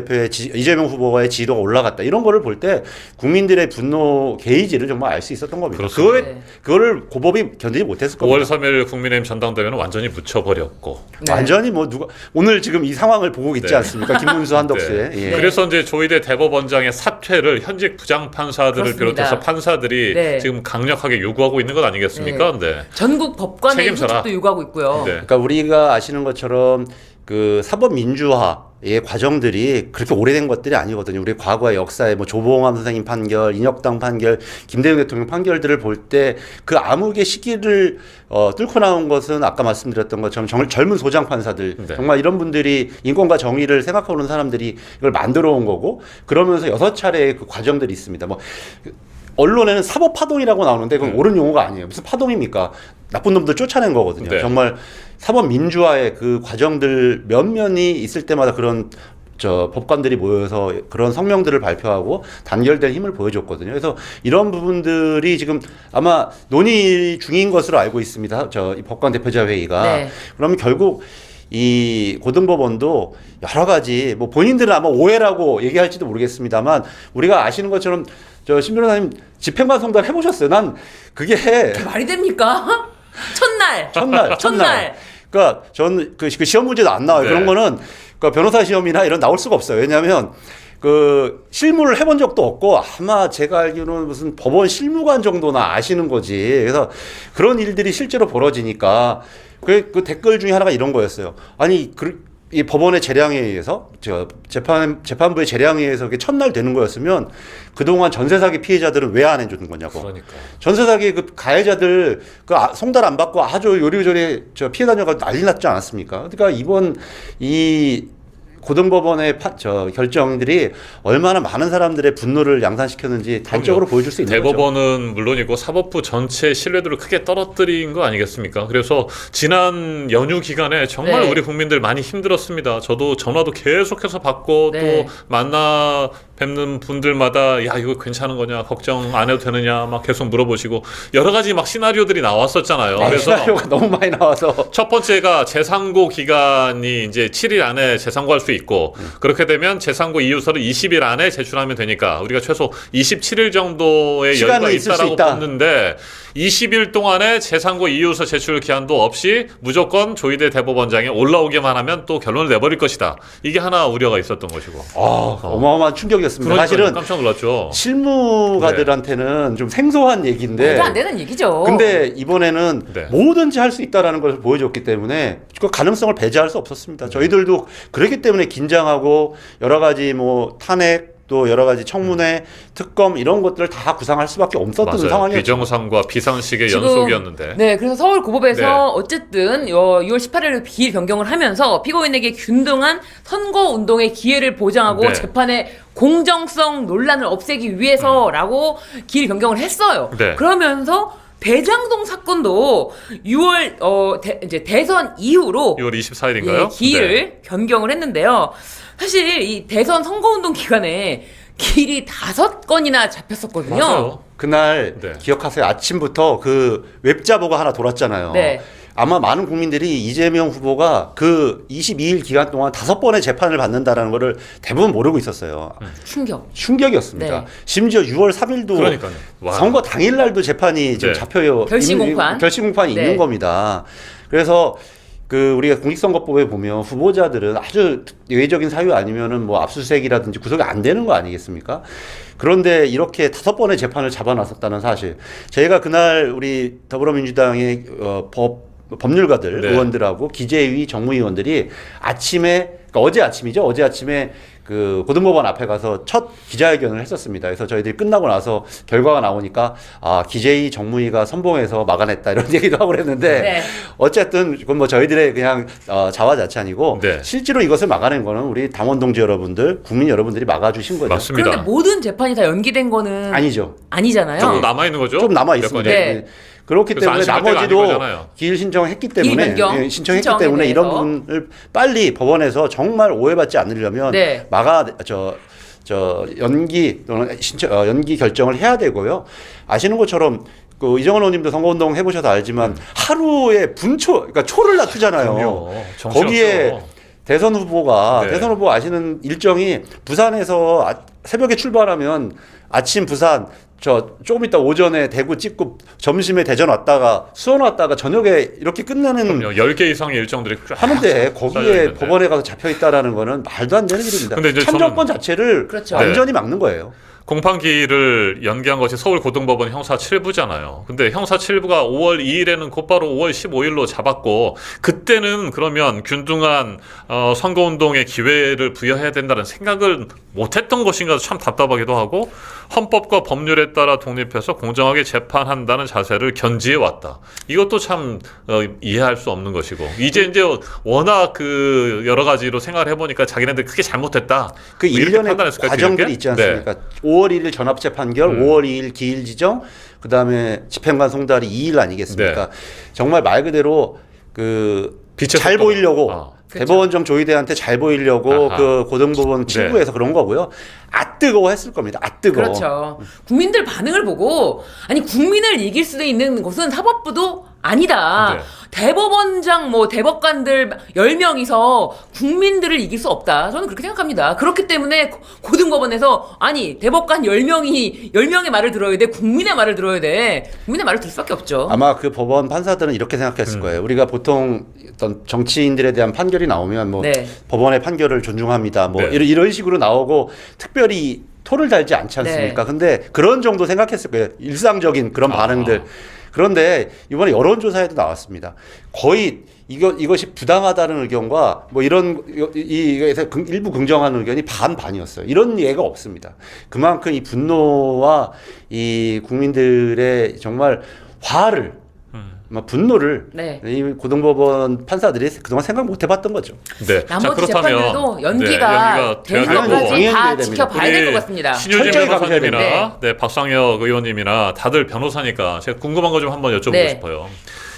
E: 후보의 지지도가 올라갔다. 이런 거를 볼 때 국민들의 분노 게이지를 정말 알 수 있었던 겁니다.
A: 그렇습니다.
E: 그거를 고법이 견디지 못했을 겁니다.
A: 5월 3일 국민의힘 전당대회는 완전히 묻혀버렸고.
C: 네.
E: 완전히 뭐 오늘 지금 이 상황을 보고 있지
A: 네.
E: 않습니까? 김문수 한덕수에.
A: 네.
E: 예.
A: 그래서 이제 조희대 대법원장의 사퇴를 현직 부장 판사들을
C: 그렇습니다.
A: 비롯해서 판사들이
C: 네.
A: 지금 강력하게 요구하고 있는 것 아니겠습니까? 네.
C: 전국 법관의
A: 책임져라.
C: 휴직도 요구하고 있고요.
A: 네.
E: 그러니까 우리가 아시는 것처럼 그 사법 민주화의 과정들이 그렇게 오래된 것들이 아니거든요. 우리 과거의 역사에 뭐 조봉암 선생님 판결, 인혁당 판결, 김대중 대통령 판결들을 볼 때 그 암흑의 시기를 뚫고 나온 것은 아까 말씀드렸던 것처럼 젊은 소장 판사들
A: 네.
E: 정말 이런 분들이 인권과 정의를 생각하는 사람들이 이걸 만들어 온 거고 그러면서 6차례의 그 과정들이 있습니다. 뭐 언론에는 사법 파동이라고 나오는데 그건 옳은 용어가 아니에요. 무슨 파동입니까? 나쁜 놈들 쫓아낸 거거든요.
A: 네.
E: 정말 사법 민주화의 그 과정들 면면이 있을 때마다 그런 법관들이 모여서 그런 성명들을 발표하고 단결된 힘을 보여줬거든요. 그래서 이런 부분들이 지금 아마 논의 중인 것으로 알고 있습니다. 이 법관 대표자 회의가.
C: 네.
E: 그러면 결국 이 고등법원도 여러 가지 뭐 본인들은 아마 오해라고 얘기할지도 모르겠습니다만 우리가 아시는 것처럼 신 변호사님 집행관성단 해보셨어요? 난 그게
C: 말이 됩니까? 첫날.
E: 그러니까 저는 그 시험 문제도 안 나와요.
A: 네.
E: 그런 거는 그 변호사 시험이나 이런 나올 수가 없어요. 왜냐하면 그 실무를 해본 적도 없고 아마 제가 알기로는 무슨 법원 실무관 정도나 아시는 거지. 그래서 그런 일들이 실제로 벌어지니까 그 댓글 중에 하나가 이런 거였어요. 아니 이 법원의 재량에 의해서 재판부의 재량에 의해서 이게 첫날 되는 거였으면 그동안 전세 사기 피해자들은 왜 안 해주는 거냐고.
A: 그러니까.
E: 전세 사기 그 가해자들 그 송달 안 받고 아주 요리조리 피해 다녀가 난리 났지 않았습니까? 그러니까 이번 이 고등법원의 결정들이 얼마나 많은 사람들의 분노를 양산시켰는지 단적으로 보여줄 수 있는 거죠.
A: 대법원은 물론이고 사법부 전체의 신뢰도를 크게 떨어뜨린 거 아니겠습니까? 그래서 지난 연휴 기간에 정말
C: 네.
A: 우리 국민들 많이 힘들었습니다. 저도 전화도 계속해서 받고
C: 네.
A: 또 만나 뵙는 분들마다 야 이거 괜찮은 거냐 걱정 안 해도 되느냐 막 계속 물어보시고 여러 가지 막 시나리오들이 나왔었잖아요. 그래서
E: 시나리오가 너무 많이 나와서
A: 첫 번째가 재상고 기간이 이제 7일 안에 재상고할 수 있고 그렇게 되면 재상고 이유서를 20일 안에 제출하면 되니까 우리가 최소 27일 정도의 여유가
E: 시간은 있을 수
A: 있다라고
E: 있다.
A: 봤는데 20일 동안에 재상고 이유서 제출 기한도 없이 무조건 조희대 대법원장에 올라오기만 하면 또 결론을 내버릴 것이다. 이게 하나 우려가 있었던 것이고.
E: 어마어마한 충격이었습니다.
A: 그러니까요.
E: 사실은
A: 깜짝 놀랐죠.
E: 실무가들한테는 좀 생소한 얘기인데
C: 말도 안 되는 얘기죠.
E: 근데 이번에는
A: 네.
E: 뭐든지 할 수 있다라는 걸 보여줬기 때문에 그 가능성을 배제할 수 없었습니다. 저희들도 그렇기 때문에 긴장하고 여러 가지 뭐 탄핵 또 여러 가지 청문회, 특검 이런 것들을 다 구상할 수밖에 없었던
A: 맞아요.
E: 상황이었죠.
A: 비정상과 비상식의
C: 지금,
A: 연속이었는데.
C: 네, 그래서 서울고법에서
A: 네.
C: 어쨌든 6월 18일 기일 변경을 하면서 피고인에게 균등한 선거운동의 기회를 보장하고
A: 네.
C: 재판의 공정성 논란을 없애기 위해서라고 기일 변경을 했어요.
A: 네.
C: 그러면서 대장동 사건도 6월 이제 대선 이후로
A: 6월 24일인가요?
C: 예, 기일을 변경을 했는데요. 사실 이 대선 선거운동 기간에 기일이 5건이나 잡혔었거든요.
A: 맞아요.
E: 그날
A: 네.
E: 기억하세요. 아침부터 그 웹자보가 하나 돌았잖아요.
C: 네.
E: 아마 많은 국민들이 이재명 후보가 그 22일 기간 동안 5번의 재판을 받는다라는 거를 대부분 모르고 있었어요.
C: 충격.
E: 충격이었습니다.
C: 네.
E: 심지어 6월 3일도
A: 그러니까요. 와.
E: 선거 당일날도 재판이 지금
A: 네.
E: 잡혀요.
C: 결심 공판.
E: 결심 공판이
C: 네.
E: 있는 겁니다. 그래서 그 우리가 공직선거법에 보면 후보자들은 아주 예외적인 사유 아니면은 뭐 압수수색이라든지 구속이 안 되는 거 아니겠습니까? 그런데 이렇게 5번의 재판을 잡아놨었다는 사실. 저희가 그날 우리 더불어민주당의 법률가들,
A: 네.
E: 의원들하고 기재위 정무위원들이 아침에, 그러니까 어제 아침이죠. 어제 아침에 그 고등법원 앞에 가서 첫 기자회견을 했었습니다. 그래서 저희들이 끝나고 나서 결과가 나오니까 아, 기재위 정무위가 선봉해서 막아냈다 이런 얘기도 하고 그랬는데
C: 네.
E: 어쨌든 그건 뭐 저희들의 그냥 자화자찬이고
A: 네.
E: 실제로 이것을 막아낸 거는 우리 당원 동지 여러분들, 국민 여러분들이 막아주신 거죠.
A: 맞습니다.
C: 그런데 모든 재판이 다 연기된 거는
E: 아니죠.
C: 아니잖아요.
A: 조금 남아 있는 거죠?
E: 좀 남아
A: 몇
E: 있습니다.
A: 건이?
C: 네.
E: 그렇기
A: 그래서
E: 때문에
A: 안심할 때가
E: 나머지도
A: 아닌 거잖아요.
E: 기일 신청했기
C: 기일
E: 때문에
C: 변경
E: 신청했기
C: 신청에
E: 때문에 이런
C: 대해서.
E: 부분을 빨리 법원에서 정말 오해받지 않으려면
C: 네.
E: 연기 또는 연기 결정을 해야 되고요. 아시는 것처럼 그 이정원 의원님도 선거운동 해보셔서 알지만 하루에 분초, 그러니까 초를 낮추잖아요.
A: 그럼요. 정신없죠.
E: 거기에 대선 후보가
A: 네.
E: 대선 후보 아시는 일정이 부산에서 새벽에 출발하면 아침 부산 조금 이따 오전에 대구 찍고 점심에 대전 왔다가 수원 왔다가 저녁에 이렇게 끝내는
A: 그럼요. 10개 이상의 일정들이 쫙
E: 하는데
A: 쌓여
E: 거기에
A: 있는데.
E: 법원에 가서 잡혀 있다라는 거는 말도 안 되는 일입니다.
A: 근데 이제
E: 참정권
A: 저는-
E: 자체를
C: 그렇죠.
E: 완전히 막는 거예요.
A: 공판기일을 연기한 것이 서울고등법원 형사 7부잖아요. 근데 형사 7부가 5월 2일에는 곧바로 5월 15일로 잡았고 그때는 그러면 균등한 선거운동의 기회를 부여해야 된다는 생각을 못했던 것인가 참 답답하기도 하고 헌법과 법률에 따라 독립해서 공정하게 재판한다는 자세를 견지해 왔다. 이것도 참 이해할 수 없는 것이고 이제 워낙 그 여러 가지로 생각을 해보니까 자기네들 크게 잘못했다.
E: 그
A: 뭐 이렇게
E: 일련의
A: 판단했을까요,
E: 과정들이
A: 이렇게?
E: 있지 않습니까?
A: 네.
E: 5월 1일 전합체 판결, 5월 2일 기일 지정, 그다음에 집행관 송달이 2일 아니겠습니까?
A: 네.
E: 정말 말 그대로 그
A: 빛의
E: 잘
A: 속도.
E: 보이려고
A: 아.
E: 대법원장 조희대한테 잘 보이려고
A: 아하.
E: 그 고등법원 친구에서 그런 거고요. 아 뜨거워 했을 겁니다. 아 뜨거워.
C: 그렇죠. 국민들 반응을 보고 아니 국민을 이길 수도 있는 곳은 사법부도 아니다.
A: 네.
C: 대법원장 대법관들 10명이서 국민들을 이길 수 없다. 저는 그렇게 생각합니다. 그렇기 때문에 고등법원에서 아니 대법관 10명의 말을 들어야 돼. 국민의 말을 들어야 돼. 국민의 말을 들을 수밖에 없죠.
E: 아마 그 법원 판사들은 이렇게 생각했을 거예요. 우리가 보통 어떤 정치인들에 대한 판결이 나오면
C: 네.
E: 법원의 판결을 존중합니다.
A: 네.
E: 이런 식으로 나오고 특별히 토를 달지 않지 않습니까?
C: 네.
E: 근데 그런 정도 생각했을 거예요. 일상적인 그런 반응들. 그런데 이번에 여론조사에도 나왔습니다. 거의 이것이 부당하다는 의견과 이거에서 일부 긍정하는 의견이 반반이었어요. 이런 예가 없습니다. 그만큼 이 분노와 이 국민들의 정말 화를 분노를
C: 네.
E: 이 고등법원 판사들이 그동안 생각 못 해봤던 거죠.
A: 네.
C: 나머지 재판들도 연기가
A: 연기가
C: 되는
A: 돼야 되고.
C: 것까지 다
E: 당연히
C: 지켜봐야 될 것
A: 우리
C: 같습니다.
A: 신유진
E: 철저히 감시해야
A: 변호사님이나 박상혁 의원님이나 다들 변호사니까 제가 궁금한 거 좀 한번 여쭤보고
C: 네.
A: 싶어요.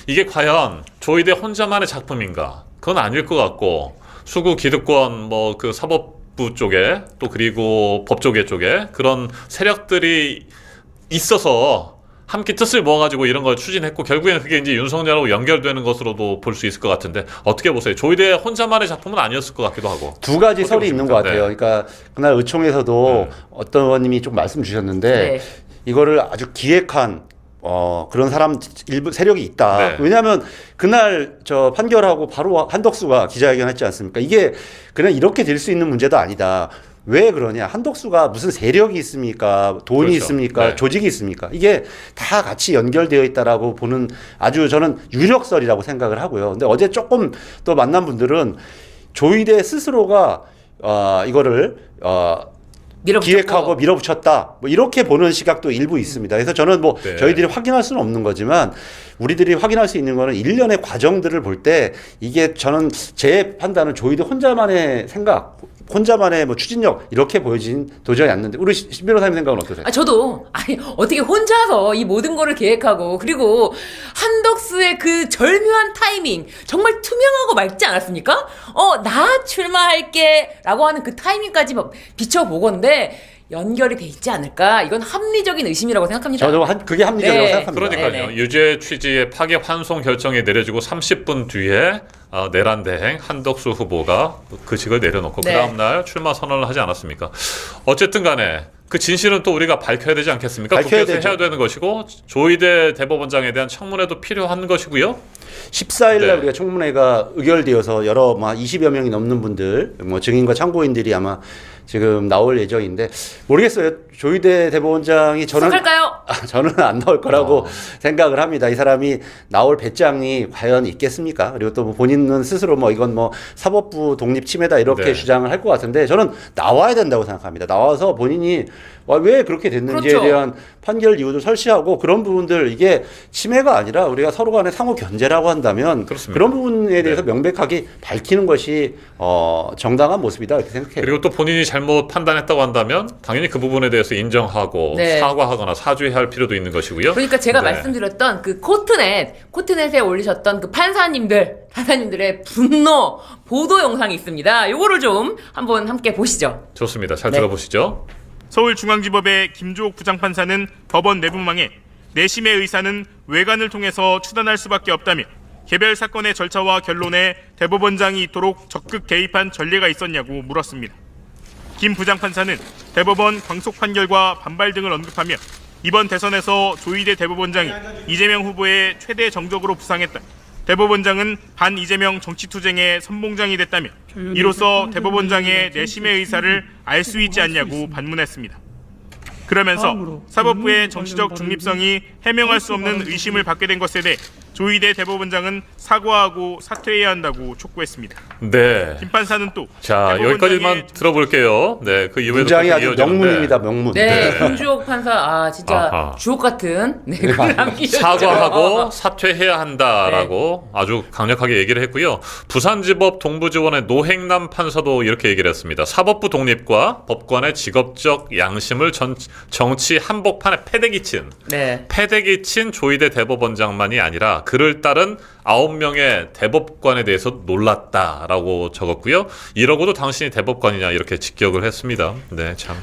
A: 이게 과연 조희대 혼자만의 작품인가? 그건 아닐 것 같고 수구 기득권 그 사법 사법부 쪽에 또 그리고 법조계 쪽에 그런 세력들이 있어서 함께 뜻을 모아가지고 이런 걸 추진했고 결국에는 그게 이제 윤석열하고 연결되는 것으로도 볼 수 있을 것 같은데 어떻게 보세요? 조이대 혼자만의 작품은 아니었을 것 같기도 하고.
E: 두 가지
A: 어떻게
E: 설이 있는 것
A: 보십니까?
E: 같아요.
A: 네.
E: 그러니까 그날 의총에서도 어떤 의원님이 좀 말씀 주셨는데
C: 네.
E: 이거를 아주 기획한 그런 사람 일부 세력이 있다.
A: 네.
E: 왜냐하면 그날 저 판결하고 바로 한덕수가 기자회견했지 않습니까? 이게 그냥 이렇게 될 수 있는 문제도 아니다. 왜 그러냐? 한덕수가 무슨 세력이 있습니까? 돈이
A: 그렇죠.
E: 있습니까?
A: 네.
E: 조직이 있습니까? 이게 다 같이 연결되어 있다라고 보는 아주 저는 유력설이라고 생각을 하고요. 근데 어제 조금 또 만난 분들은 조이대 스스로가 이거를
C: 밀어붙였고.
E: 기획하고 밀어붙였다. 뭐 이렇게 보는 시각도 일부 있습니다. 그래서 저는 뭐
A: 네.
E: 저희들이 확인할 수는 없는 거지만 우리들이 확인할 수 있는 거는 일련의 과정들을 볼 때 이게 저는 제 판단은 조이대 혼자만의 생각, 혼자만의 뭐 추진력 이렇게 보여진 도저히 않는데 우리 신 변호사님 생각은 어떠세요?
C: 아, 저도 아니 어떻게 혼자서 이 모든 거를 계획하고 그리고 한덕수의 그 절묘한 타이밍 정말 투명하고 맑지 않았습니까? 나 출마할게라고 하는 그 타이밍까지 막 비춰보건데 연결이 돼 있지 않을까? 이건 합리적인 의심이라고 생각합니다.
E: 저도 그게 합리적이라고
C: 네.
E: 생각합니다.
A: 그러니까요.
C: 네네.
A: 유죄 취지의 파기 환송 결정이 내려지고 30분 뒤에 내란대행 한덕수 후보가 그 직을 내려놓고
C: 네.
A: 그 다음날 출마 선언을 하지 않았습니까? 어쨌든 간에 그 진실은 또 우리가 밝혀야 되지 않겠습니까?
E: 밝혀야
A: 국회에서
E: 되죠.
A: 해야 되는 것이고 조이대 대법원장에 대한 청문회도 필요한 것이고요.
E: 14일 날
A: 네.
E: 우리가 청문회가 의결되어서 여러 뭐 20여 명이 넘는 분들 뭐 증인과 참고인들이 아마 지금 나올 예정인데 모르겠어요. 조이대 대법원장이 저는 안 나올 거라고 생각을 합니다. 이 사람이 나올 배짱이 과연 있겠습니까? 그리고 또뭐 본인은 스스로 뭐 이건 뭐 사법부 독립 침해다 이렇게
A: 네.
E: 주장을 할 것 같은데 저는 나와야 된다고 생각합니다. 나와서 본인이 왜 그렇게 됐는지에
C: 그렇죠.
E: 대한 판결 이유도 설치하고 그런 부분들 이게 침해가 아니라 우리가 서로 간의 상호 견제라고 한다면
A: 그렇습니다.
E: 그런 부분에 대해서
A: 네.
E: 명백하게 밝히는 것이 정당한 모습이다 이렇게 생각해요.
A: 그리고 또 본인이 잘못 판단했다고 한다면 당연히 그 부분에 대해서 인정하고
C: 네.
A: 사과하거나 사죄해야 할 필요도 있는 것이고요.
C: 그러니까 제가
A: 네.
C: 말씀드렸던 그 코트넷에 올리셨던 그 판사님들의 분노 보도 영상이 있습니다. 요거를 좀 한번 함께 보시죠.
A: 좋습니다. 잘
C: 네.
A: 들어보시죠.
G: 서울중앙지법의 김주옥 부장판사는 법원 내부망에 내심의 의사는 외관을 통해서 추단할 수밖에 없다며 개별 사건의 절차와 결론에 대법원장이 이토록 적극 개입한 전례가 있었냐고 물었습니다. 김 부장판사는 대법원 광속 판결과 반발 등을 언급하며 이번 대선에서 조이대 대법원장이 이재명 후보의 최대 정적으로 부상했다. 대법원장은 반 이재명 정치투쟁의 선봉장이 됐다며 이로써 대법원장의 내심의 의사를 알 수 있지 않냐고 반문했습니다. 그러면서 사법부의 정치적 중립성이 해명할 수 없는 의심을 받게 된 것에 대해 조이대 대법원장은 사과하고 사퇴해야 한다고 촉구했습니다.
A: 네.
G: 김 판사는 또
A: 자,
G: 대법원장의
A: 여기까지만 들어볼게요. 네, 그 이후에도
E: 문장이
A: 계속
E: 아주
A: 이어지는데
E: 명문입니다. 명문.
C: 네, 김주옥 판사 진짜
A: 아하.
C: 주옥 같은 글을 남기셨죠.
A: 사과하고 사퇴해야 한다라고 아주 강력하게 얘기를 했고요. 부산지법 동부지원의 노행남 판사도 이렇게 얘기를 했습니다. 사법부 독립과 법관의 직업적 양심을 정치 한복판에 패대기 친 조이대 대법원장만이 아니라 그를 따른 9명의 대법관에 대해서 놀랐다라고 적었고요. 이러고도 당신이 대법관이냐 이렇게 직격을 했습니다. 네, 참.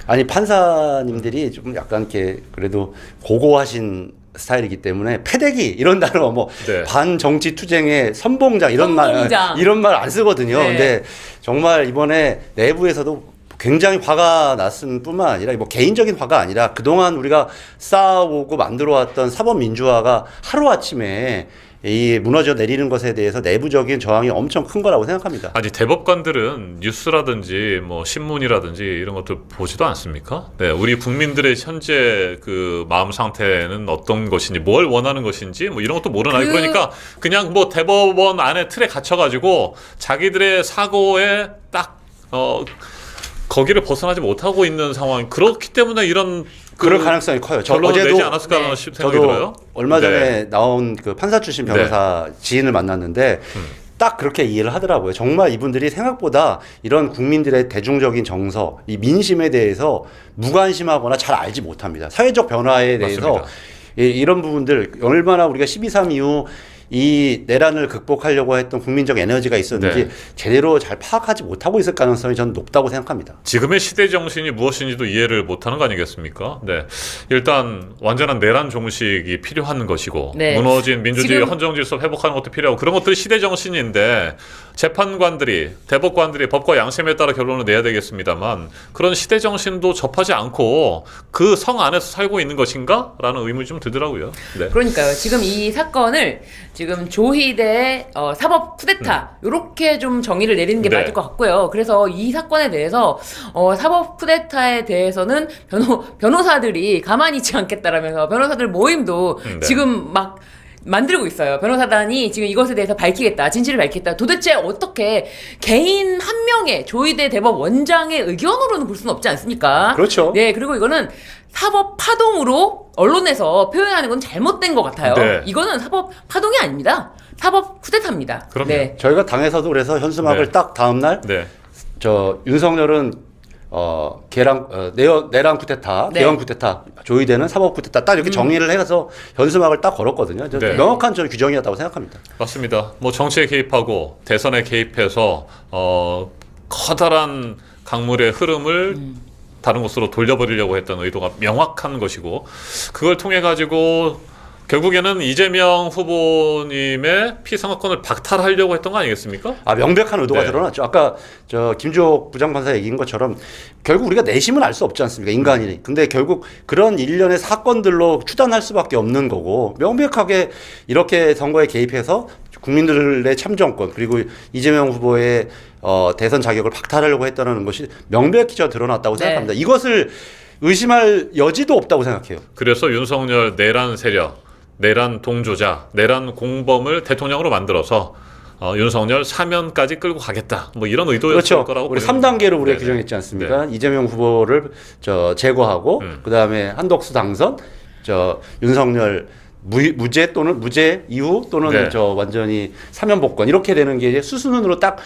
E: 아니 판사님들이 좀 약간 이렇게 그래도 고고하신 스타일이기 때문에 패대기 이런 단어 뭐
A: 네.
E: 반정치 투쟁의 선봉장 이런
C: 선봉장.
E: 말 안 쓰거든요.
C: 네.
E: 근데 정말 이번에 내부에서도 굉장히 화가 났을 뿐만 아니라 뭐 개인적인 화가 아니라 그동안 우리가 쌓아오고 만들어왔던 사법민주화가 하루아침에 이 무너져 내리는 것에 대해서 내부적인 저항이 엄청 큰 거라고 생각합니다.
A: 아니 대법관들은 뉴스라든지 뭐 신문이라든지 이런 것들 보지도 않습니까? 네, 우리 국민들의 현재 그 마음 상태는 어떤 것인지, 뭘 원하는 것인지 뭐 이런 것도 모르나. 그러니까 그냥 뭐 대법원 안에 틀에 갇혀가지고 자기들의 사고에 딱 거기를 벗어나지 못하고 있는 상황. 그렇기 때문에 이런
E: 그럴 가능성이 커요. 저
A: 결론을
E: 어제도
A: 내지 않았을까라는 생각이
E: 저도
A: 들어요.
E: 얼마 전에
A: 네.
E: 나온 그 판사 출신 변호사 지인을 만났는데 딱 그렇게 이해를 하더라고요. 정말 이분들이 생각보다 이런 국민들의 대중적인 정서, 이 민심에 대해서 무관심하거나 잘 알지 못합니다. 사회적 변화에 대해서
A: 맞습니다.
E: 이런 부분들 얼마나 우리가 12.3 이후 이 내란을 극복하려고 했던 국민적 에너지가 있었는지
A: 네.
E: 제대로 잘 파악하지 못하고 있을 가능성이 저는 높다고 생각합니다.
A: 지금의 시대 정신이 무엇인지도 이해를 못하는 거 아니겠습니까? 네, 일단 완전한 내란 종식이 필요한 것이고
C: 네.
A: 무너진 민주주의
C: 지금-
A: 헌정 질서 회복하는 것도 필요하고 그런 것들이 시대 정신인데 재판관들이 대법관들이 법과 양심에 따라 결론을 내야 되겠습니다만 그런 시대 정신도 접하지 않고 그 성 안에서 살고 있는 것인가라는 의문이 좀 들더라고요. 네.
C: 그러니까요. 지금 이 사건을 지금 조희대 사법 쿠데타 이렇게 좀 정의를 내리는 게
A: 네.
C: 맞을 것 같고요. 그래서 이 사건에 대해서 사법 쿠데타에 대해서는 변호사들이 가만히 있지 않겠다라면서 변호사들 모임도
A: 네.
C: 지금 막 만들고 있어요. 변호사단이 지금 이것에 대해서 밝히겠다, 진실을 밝히겠다. 도대체 어떻게 개인 한 명의 조희대 대법 원장의 의견으로는 볼 수는 없지 않습니까?
E: 그렇죠.
C: 네, 그리고 이거는 사법 파동으로 언론에서 표현하는 건 잘못된 것 같아요.
A: 네.
C: 이거는 사법 파동이 아닙니다. 사법 쿠데타입니다.
A: 그럼요.
C: 네.
E: 저희가 당에서도 그래서 현수막을
A: 네.
E: 딱 다음 날
A: 네.
E: 저 윤석열은 내란 쿠데타,
C: 네.
E: 개헌 쿠데타, 조희대는 사법 쿠데타 딱 이렇게 정의를 해서 현수막을 딱 걸었거든요. 저
A: 네.
E: 명확한 저 규정이었다고 생각합니다.
A: 맞습니다. 뭐 정치에 개입하고 대선에 개입해서 커다란 강물의 흐름을 다른 곳으로 돌려버리려고 했던 의도가 명확한 것이고 그걸 통해 가지고 결국에는 이재명 후보님의 피선거권을 박탈하려고 했던 거 아니겠습니까?
E: 명백한 의도가
A: 네.
E: 드러났죠. 아까 저 김주옥 부장판사 얘기인 것처럼 결국 우리가 내심은 알 수 없지 않습니까? 인간이. 근데 결국 그런 일련의 사건들로 추단할 수밖에 없는 거고 명백하게 이렇게 선거에 개입해서 국민들의 참정권 그리고 이재명 후보의 대선 자격을 박탈하려고 했다는 것이 명백히 저 드러났다고
C: 네.
E: 생각합니다. 이것을 의심할 여지도 없다고 생각해요.
A: 그래서 윤석열 내란 세력, 내란 동조자, 내란 공범을 대통령으로 만들어서 윤석열 사면까지 끌고 가겠다. 뭐 이런 의도였을
E: 그렇죠.
A: 거라고
E: 우리
A: 보여요.
E: 3단계로 우리가
A: 네네.
E: 규정했지 않습니까? 이재명 후보를 제거하고 그다음에 한덕수 당선, 윤석열 무죄 또는 무죄 이후 또는
A: 네.
E: 완전히 사면 복권 이렇게 되는 게 이제 수순으로 딱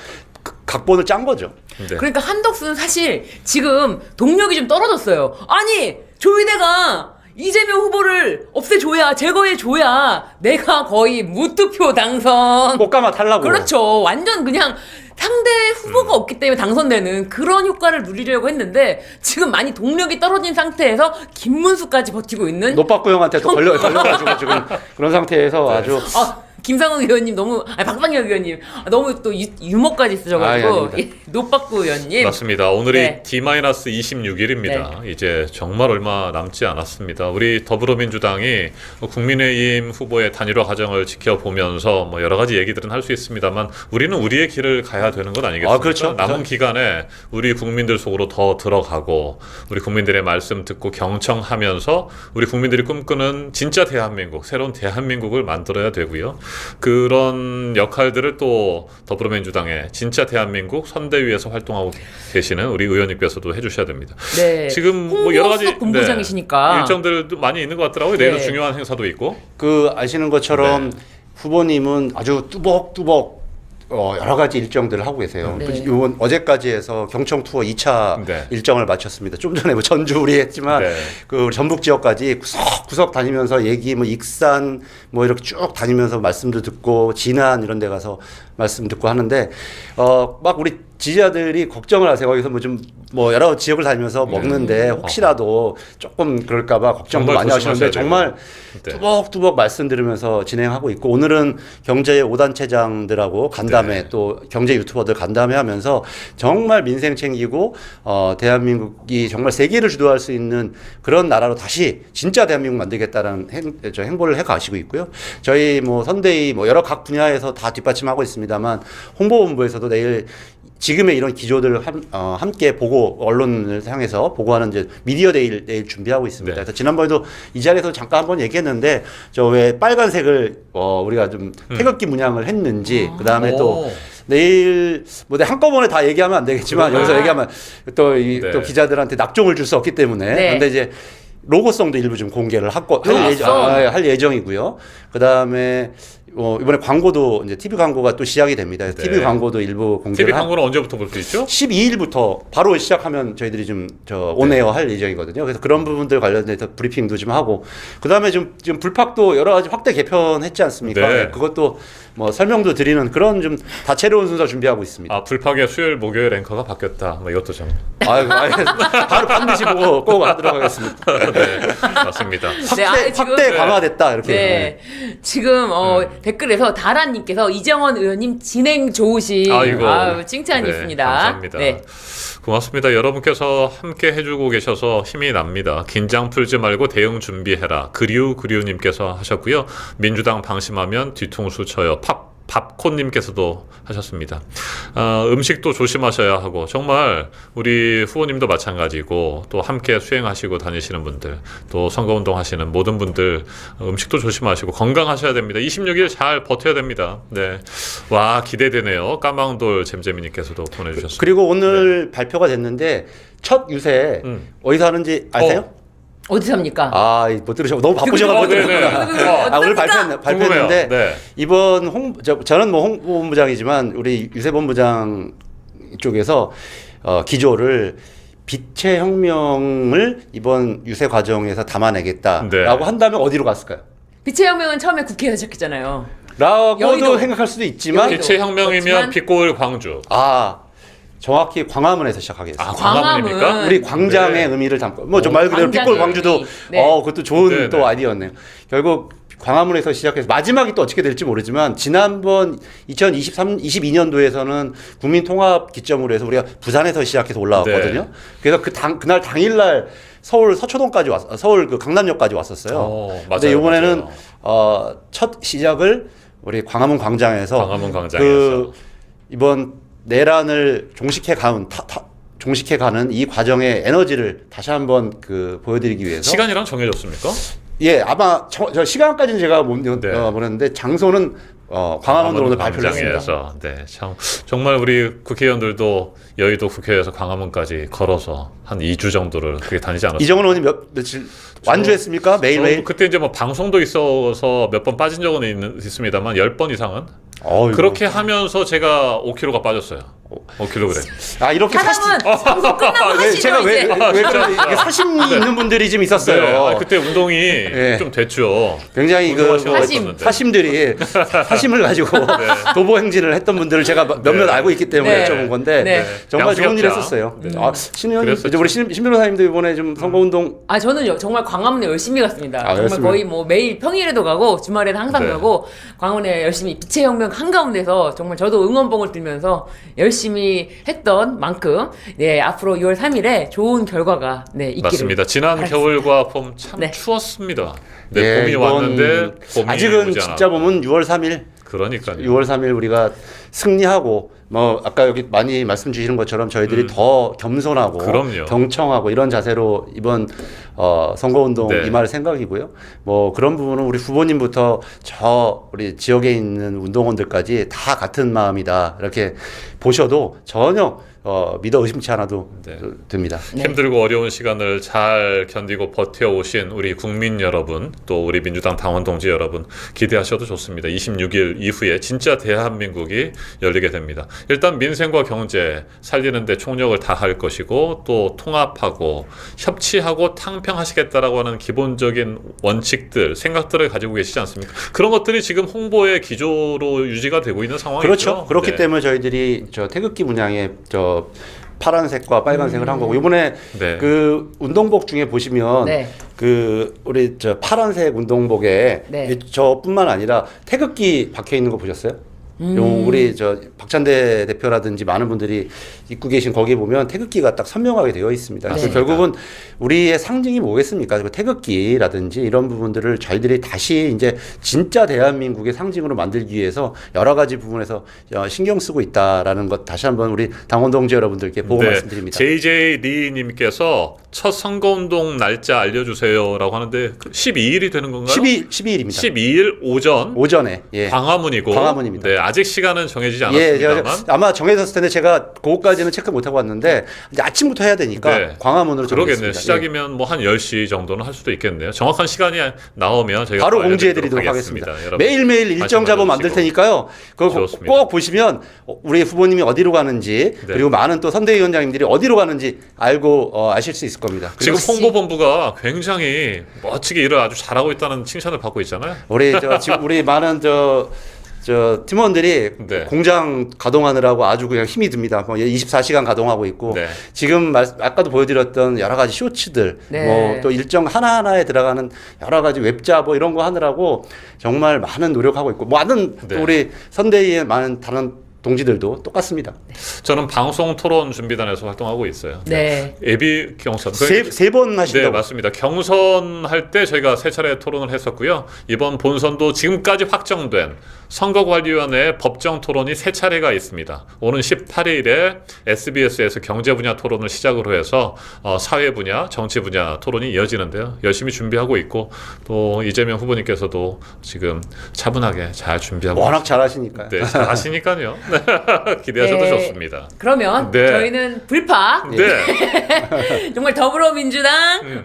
E: 각본을 짠 거죠.
A: 네.
C: 그러니까 한덕수는 사실 지금 동력이 좀 떨어졌어요. 아니, 조희대가 이재명 후보를 없애줘야, 제거해줘야 내가 거의 무투표 당선.
E: 꽃가마 탈라고.
C: 그렇죠. 완전 그냥 상대 후보가 없기 때문에 당선되는 그런 효과를 누리려고 했는데 지금 많이 동력이 떨어진 상태에서 김문수까지 버티고 있는
E: 노빠꾸 형한테 또 걸려가지고 지금 그런 상태에서
A: 네.
E: 아주
C: 김상훈 의원님 너무 박상혁 의원님 너무 또 유머까지 쓰셔가지고
E: 아닙니다.
C: 노빠꾸 의원님
A: 맞습니다. 오늘이
C: 네.
A: D-26일입니다. 이제 정말 얼마 남지 않았습니다. 우리 더불어민주당이 국민의힘 후보의 단일화 과정을 지켜보면서 뭐 여러 가지 얘기들은 할 수 있습니다만 우리는 우리의 길을 가야 되는 것 아니겠습니까?
E: 그렇죠.
A: 남은 기간에 우리 국민들 속으로 더 들어가고 우리 국민들의 말씀 듣고 경청하면서 우리 국민들이 꿈꾸는 진짜 대한민국, 새로운 대한민국을 만들어야 되고요. 그런 역할들을 또 더불어민주당의 진짜 대한민국 선대위에서 활동하고 계시는 우리 의원님께서도 해주셔야 됩니다.
C: 네.
A: 지금 뭐 여러 가지
C: 홍보수석 본부장이시니까
A: 일정들도 많이 있는 것 같더라고요. 내일도
C: 네.
A: 중요한 행사도 있고.
E: 아시는 것처럼
A: 네.
E: 후보님은 아주 뚜벅뚜벅 여러 가지 일정들을 하고 계세요.
C: 네.
E: 이번 어제까지 해서 경청 투어 2차
A: 네.
E: 일정을 마쳤습니다. 좀 전에 뭐 전주 우리 했지만
A: 네.
E: 그 전북 지역까지 구석구석 다니면서 얘기 뭐 익산 뭐 이렇게 쭉 다니면서 말씀도 듣고 진안 이런 데 가서 말씀 듣고 하는데 막 우리 지지자들이 걱정을 하세요. 거기서 뭐 여러 지역을 다니면서 먹는데 혹시라도 조금 그럴까봐 걱정도
A: 정말
E: 많이 하시는데
A: 조심하셔야
E: 정말
A: 네.
E: 뚜벅뚜벅 말씀 들으면서 진행하고 있고 오늘은 경제 5단체장들하고 간담회
A: 네.
E: 또 경제 유튜버들 간담회 하면서 정말 민생 챙기고 대한민국이 정말 세계를 주도할 수 있는 그런 나라로 다시 진짜 대한민국 만들겠다는 행보를 해 가시고 있고요. 저희 뭐 선대위 뭐 여러 각 분야에서 다 뒷받침하고 있습니다만 홍보본부에서도 내일 지금의 이런 기조들을 함께 보고 언론을 향해서 보고하는 이제 미디어 데이를 내일 준비하고 있습니다.
A: 네.
E: 그래서 지난번에도 이 자리에서 잠깐 한번 얘기했는데 저 왜 빨간색을 우리가 좀 태극기 문양을 했는지 그다음에 또
A: 오.
E: 내일 뭐 한꺼번에 다 얘기하면 안 되겠지만 여기서 얘기하면 또
A: 네.
E: 기자들한테 낙종을 줄 수 없기 때문에
C: 네.
E: 근데 이제 로고송도 일부 좀 공개를 할
C: 로고송?
E: 할 예정이고요. 그다음에 이번에 광고도 이제 TV 광고가 또 시작이 됩니다.
A: 네.
E: TV 광고도 일부 공개를
A: TV
E: 하고
A: 광고는 언제부터 볼 수 있죠?
E: 12일부터 바로 시작하면 저희들이 좀 온에어 할 예정이거든요. 그래서 그런 부분들 관련해서 브리핑도 좀 하고 그다음에 지금 불팍도 여러 가지 확대 개편했지 않습니까?
A: 네.
E: 그것도 뭐 설명도 드리는 그런 좀 다채로운 순서 준비하고 있습니다.
A: 아, 불팍의 수요일 목요일 앵커가 바뀌었다. 뭐 이것도 좀.
E: 아유, 바로 반드시 보고 꼭 만들어 가겠습니다.
A: 네, 맞습니다.
E: 확대 강화됐다 이렇게.
C: 네. 지금 댓글에서 다란님께서 이정원 의원님 진행 좋으시.
A: 아이고.
C: 아유, 칭찬이
A: 네,
C: 있습니다.
A: 감사합니다.
C: 네.
A: 고맙습니다. 여러분께서 함께 해주고 계셔서 힘이 납니다. 긴장 풀지 말고 대응 준비해라. 그리우님께서 하셨고요. 민주당 방심하면 뒤통수 쳐요. 밥콘님께서도 하셨습니다. 음식도 조심하셔야 하고 정말 우리 후보님도 마찬가지고 또 함께 수행하시고 다니시는 분들 또 선거운동 하시는 모든 분들 음식도 조심하시고 건강하셔야 됩니다. 26일 잘 버텨야 됩니다. 네, 와 기대되네요. 까망돌 잼잼이님께서도 보내주셨습니다.
E: 그리고 오늘 발표가 됐는데 첫 유세 어디서 하는지 아세요?
C: 어디서 합니까?
E: 못 들으셔. 너무 바쁘셔가지고.
A: 네네.
E: 오늘 발표했는데
A: 네.
E: 이번 저는 뭐 홍보본부장이지만 우리 유세본부장 쪽에서 기조를 빛의 혁명을 이번 유세 과정에서 담아내겠다라고
A: 네.
E: 한다면 어디로 갔을까요?
C: 빛의 혁명은 처음에 국회에서 시작했잖아요.
E: 라고도
C: 여의도.
E: 생각할 수도 있지만
C: 여의도.
A: 빛의 혁명이면
C: 그렇지만
A: 빛골 광주.
E: 정확히 광화문에서 시작하겠습니다.
A: 광화문입니까?
C: 광화문.
E: 우리 광장의
A: 네.
E: 의미를 담고 뭐 말 그대로
C: 광장의
E: 빛골 광주도
C: 의미. 네.
E: 그것도 좋은
A: 네,
E: 또
A: 네.
E: 아이디어였네요. 결국 광화문에서 시작해서 마지막이 또 어떻게 될지 모르지만 지난번 2022년도에서는 국민 통합 기점으로 해서 우리가 부산에서 시작해서 올라왔거든요.
A: 네.
E: 그래서 그날 당일날 서울 서초동까지 서울 그 강남역까지 왔었어요.
A: 맞아요.
E: 근데 이번에는
A: 맞아요.
E: 첫 시작을 우리 광화문 광장에서
A: 광화문 광장에서.
E: 이번 내란을 종식해 가는 이 과정의 에너지를 다시 한번 보여드리기 위해서
A: 시간이랑 정해졌습니까?
E: 예 아마 저 시간까지는 제가 모르는데 장소는 광화문으로 오늘 발표를 했습니다.
A: 광장에서 네, 참 정말 우리 국회의원들도 여의도 국회에서 광화문까지 걸어서 한 2주 정도를 그렇게 다니지 않았어요.
E: 이정은 의원님 며칠 완주했습니까? 매일매일?
A: 그때 이제 뭐 방송도 있어서 몇 번 빠진 적은 있습니다만 10번 이상은
E: 어이구.
A: 그렇게 하면서 제가 5kg가 빠졌어요. 5kg.
E: 이렇게
C: 사람은 방송 끝나고
E: 네,
C: 하시죠
E: 제가 왜
C: 이제.
E: 그러지? 이게 사심이 있는 분들이 좀 있었어요.
A: 네, 그때 운동이
E: 네.
A: 좀 됐죠.
E: 굉장히
A: 운동하시는데.
E: 사심들이 사심을 가지고 도보 행진을 했던 분들을 제가 몇몇 알고 있기 때문에
C: 네.
E: 여쭤본 건데
C: 네.
E: 정말 좋은 일
A: 양수격자.
E: 했었어요.
A: 네.
E: 신 의원님,
A: 그랬었죠.
E: 이제 우리 신 변호사님도 이번에 좀 선거운동
C: 저는 정말 광화문에 열심히 갔습니다. 정말
E: 열심히.
C: 거의 뭐 매일 평일에도 가고 주말에는 항상
A: 네.
C: 가고 광화문에 열심히 빛의 혁명 한가운데서 정말 저도 응원봉을 들면서 열심히 했던 만큼 앞으로 6월 3일에 좋은 결과가 있기를
A: 맞습니다. 지난
C: 바라겠습니다.
A: 겨울과 봄 참
C: 네.
A: 추웠습니다.
E: 예,
A: 봄이
E: 이번
A: 왔는데 봄이
E: 아직은
A: 오지
E: 진짜
A: 않았고.
E: 보면 6월 3일
A: 그러니까요.
E: 6월 3일 우리가 승리하고 뭐 아까 여기 많이 말씀 주시는 것처럼 저희들이 더 겸손하고
A: 그럼요.
E: 경청하고 이런 자세로 이번 선거운동
A: 네.
E: 임할 생각이고요. 뭐 그런 부분은 우리 후보님부터 우리 지역에 있는 운동원들까지 다 같은 마음이다 이렇게 보셔도 전혀 믿어 의심치 않아도
A: 네.
E: 됩니다.
A: 힘들고 어려운 시간을 잘 견디고 버텨오신 우리 국민 여러분, 또 우리 민주당 당원 동지 여러분 기대하셔도 좋습니다. 26일 이후에 진짜 대한민국이 열리게 됩니다. 일단 민생과 경제 살리는데 총력을 다할 것이고 또 통합하고 협치하고 탕평하시겠다라고 하는 기본적인 원칙들, 생각들을 가지고 계시지 않습니까? 그런 것들이 지금 홍보의 기조로 유지가 되고 있는 상황이죠.
E: 그렇죠. 그렇기
A: 네.
E: 때문에 저희들이 태극기 문양에 파란색과 빨간색을 한 거고 이번에
A: 네.
E: 그 운동복 중에 보시면
C: 네.
E: 우리 파란색 운동복에
C: 네.
E: 저뿐만 아니라 태극기 박혀 있는 거 보셨어요? 우리 박찬대 대표라든지 많은 분들이 입고 계신 거기 보면 태극기가 딱 선명하게 되어 있습니다. 그래서
C: 네.
E: 결국은 우리의 상징이 뭐겠습니까? 그 태극기라든지 이런 부분들을 저희들이 다시 이제 진짜 대한민국의 상징으로 만들기 위해서 여러 가지 부분에서 신경 쓰고 있다라는 것 다시 한번 우리 당원 동지 여러분들께 보고 말씀드립니다.
A: JJ 리님께서 첫 선거운동 날짜 알려주세요라고 하는데 12일이 되는 건가요?
E: 12일입니다.
A: 12일
E: 오전에. 예.
A: 광화문이고
E: 광화문입니다.
A: 네, 아직 시간은 정해지지
E: 예,
A: 않았습니다만
E: 아마 정해졌을 텐데 제가 그것까지는 체크 못 하고 왔는데 이제 아침부터 해야 되니까
A: 네.
E: 광화문으로
A: 그러겠네요.
E: 정했습니다.
A: 시작이면 뭐 한 10시 정도는 할 수도 있겠네요. 정확한 시간이 나오면 저희가
E: 바로
A: 또
E: 공지해드리도록
A: 알려드리도록
E: 하겠습니다.
A: 여러분
E: 매일매일
A: 관심
E: 일정 잡아 만들
A: 가져주시고.
E: 테니까요. 그거
A: 좋습니다.
E: 꼭 보시면 우리 후보님이 어디로 가는지
A: 네.
E: 그리고 많은 또 선대위원장님들이 어디로 가는지 알고 아실 수 있을 겁니다.
A: 지금
E: 그리고
A: 홍보본부가 굉장히 멋지게 일을 아주 잘하고 있다는 칭찬을 받고 있잖아요.
E: 지금 우리 많은 팀원들이
A: 네.
E: 공장 가동하느라고 아주 그냥 힘이 듭니다. 뭐 24시간 가동하고 있고
A: 네.
E: 지금 아까도 보여드렸던 여러 가지 쇼츠들,
C: 네.
E: 뭐 또 일정 하나하나에 들어가는 여러 가지 웹자 뭐 이런 거 하느라고 정말 많은 노력하고 있고 많은
A: 네.
E: 또 우리 선대위의 많은 다른 동지들도 똑같습니다.
A: 저는 방송 토론 준비단에서 활동하고 있어요.
C: 네.
A: 예비 경선
E: 세 번 하신다고.
A: 네, 맞습니다. 경선 할 때 저희가 세 차례 토론을 했었고요. 이번 본선도 지금까지 확정된 선거관리위원회 법정 토론이 세 차례가 있습니다. 오는 18일에 SBS에서 경제 분야 토론을 시작으로 해서 사회 분야, 정치 분야 토론이 이어지는데요. 열심히 준비하고 있고 또 이재명 후보님께서도 지금 차분하게 잘 준비하고
E: 워낙 잘하시니까요.
A: 네, 잘하시니까요. 기대하셔도
C: 네.
A: 좋습니다.
C: 그러면
A: 네.
C: 저희는 불파
A: 네.
C: 정말 더불어민주당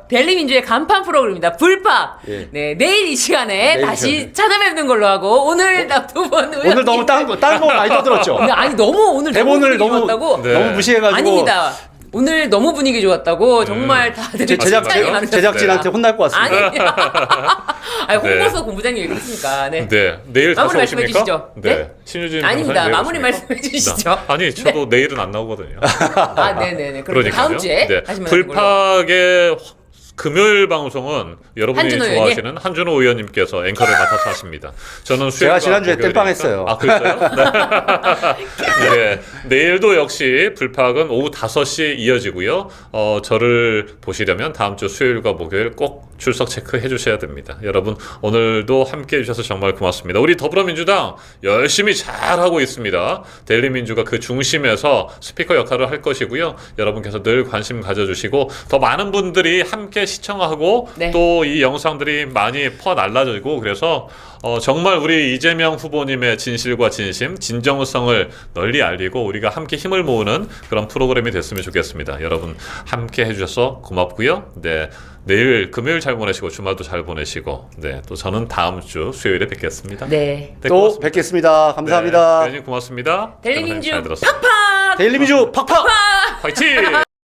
C: 델리민주의 간판 프로그램입니다. 불파.
E: 예.
C: 네, 내일 이 시간에
E: 내일
C: 다시
E: 시간에.
C: 찾아뵙는 걸로 하고 오늘 두 번
E: 오늘 너무 딴 거 많이 떠들었죠.
C: 아니 너무 오늘
E: 대본을
C: 너무 분위기
E: 너무
C: 좋았다고.
A: 네.
E: 너무 무시해가지고
C: 아닙니다. 오늘 너무 분위기 좋았다고 정말 다들 칭찬이
E: 제작진한테 혼날 것 같습니다.
C: 아니
A: 네.
C: 홍보서 본부장님 얘기했으니까. 네.
A: 네, 내일 다시
C: 마무리 말씀해
A: 오십니까?
C: 주시죠.
A: 네,
C: 네?
A: 신유진
C: 아닙니다.
A: 변호사님 내일
C: 마무리
A: 오십니까?
C: 말씀해 주시죠.
A: 아니, 저도 내일은 안 나오거든요.
C: 아, 네네네. 그럼
A: 그러니까요.
C: 다음 주에
A: 네.
C: 다시 만나는 걸로.
A: 불팍의 금요일 방송은 여러분이
C: 한준호
A: 좋아하시는 한준호 의원님께서 앵커를 맡아서 하십니다. 저는
E: 제가
A: 수요일과
E: 지난주에
A: 목요일이니까.
E: 땜빵했어요.
A: 아, 그랬어요? 네. 네. 내일도 역시 불팍은 오후 5시에 이어지고요. 저를 보시려면 다음 주 수요일과 목요일 꼭 출석 체크해 주셔야 됩니다. 여러분 오늘도 함께 해주셔서 정말 고맙습니다. 우리 더불어민주당 열심히 잘하고 있습니다. 델리민주가 그 중심에서 스피커 역할을 할 것이고요. 여러분께서 늘 관심 가져주시고 더 많은 분들이 함께 시청하고
C: 네.
A: 또 이 영상들이 많이 퍼날라지고 그래서 정말 우리 이재명 후보님의 진실과 진심, 진정성을 널리 알리고 우리가 함께 힘을 모으는 그런 프로그램이 됐으면 좋겠습니다. 여러분 함께 해주셔서 고맙고요. 네, 내일 금요일 잘 보내시고 주말도 잘 보내시고 네, 또 저는 다음 주 수요일에 뵙겠습니다.
C: 네.
A: 네,
E: 또
A: 고맙습니다.
E: 뵙겠습니다. 감사합니다.
A: 네, 고맙습니다.
C: 델리민주
A: 잘 들었습니다.
C: 팍팍.
E: 데일리미주 팍팍!
A: 화이팅!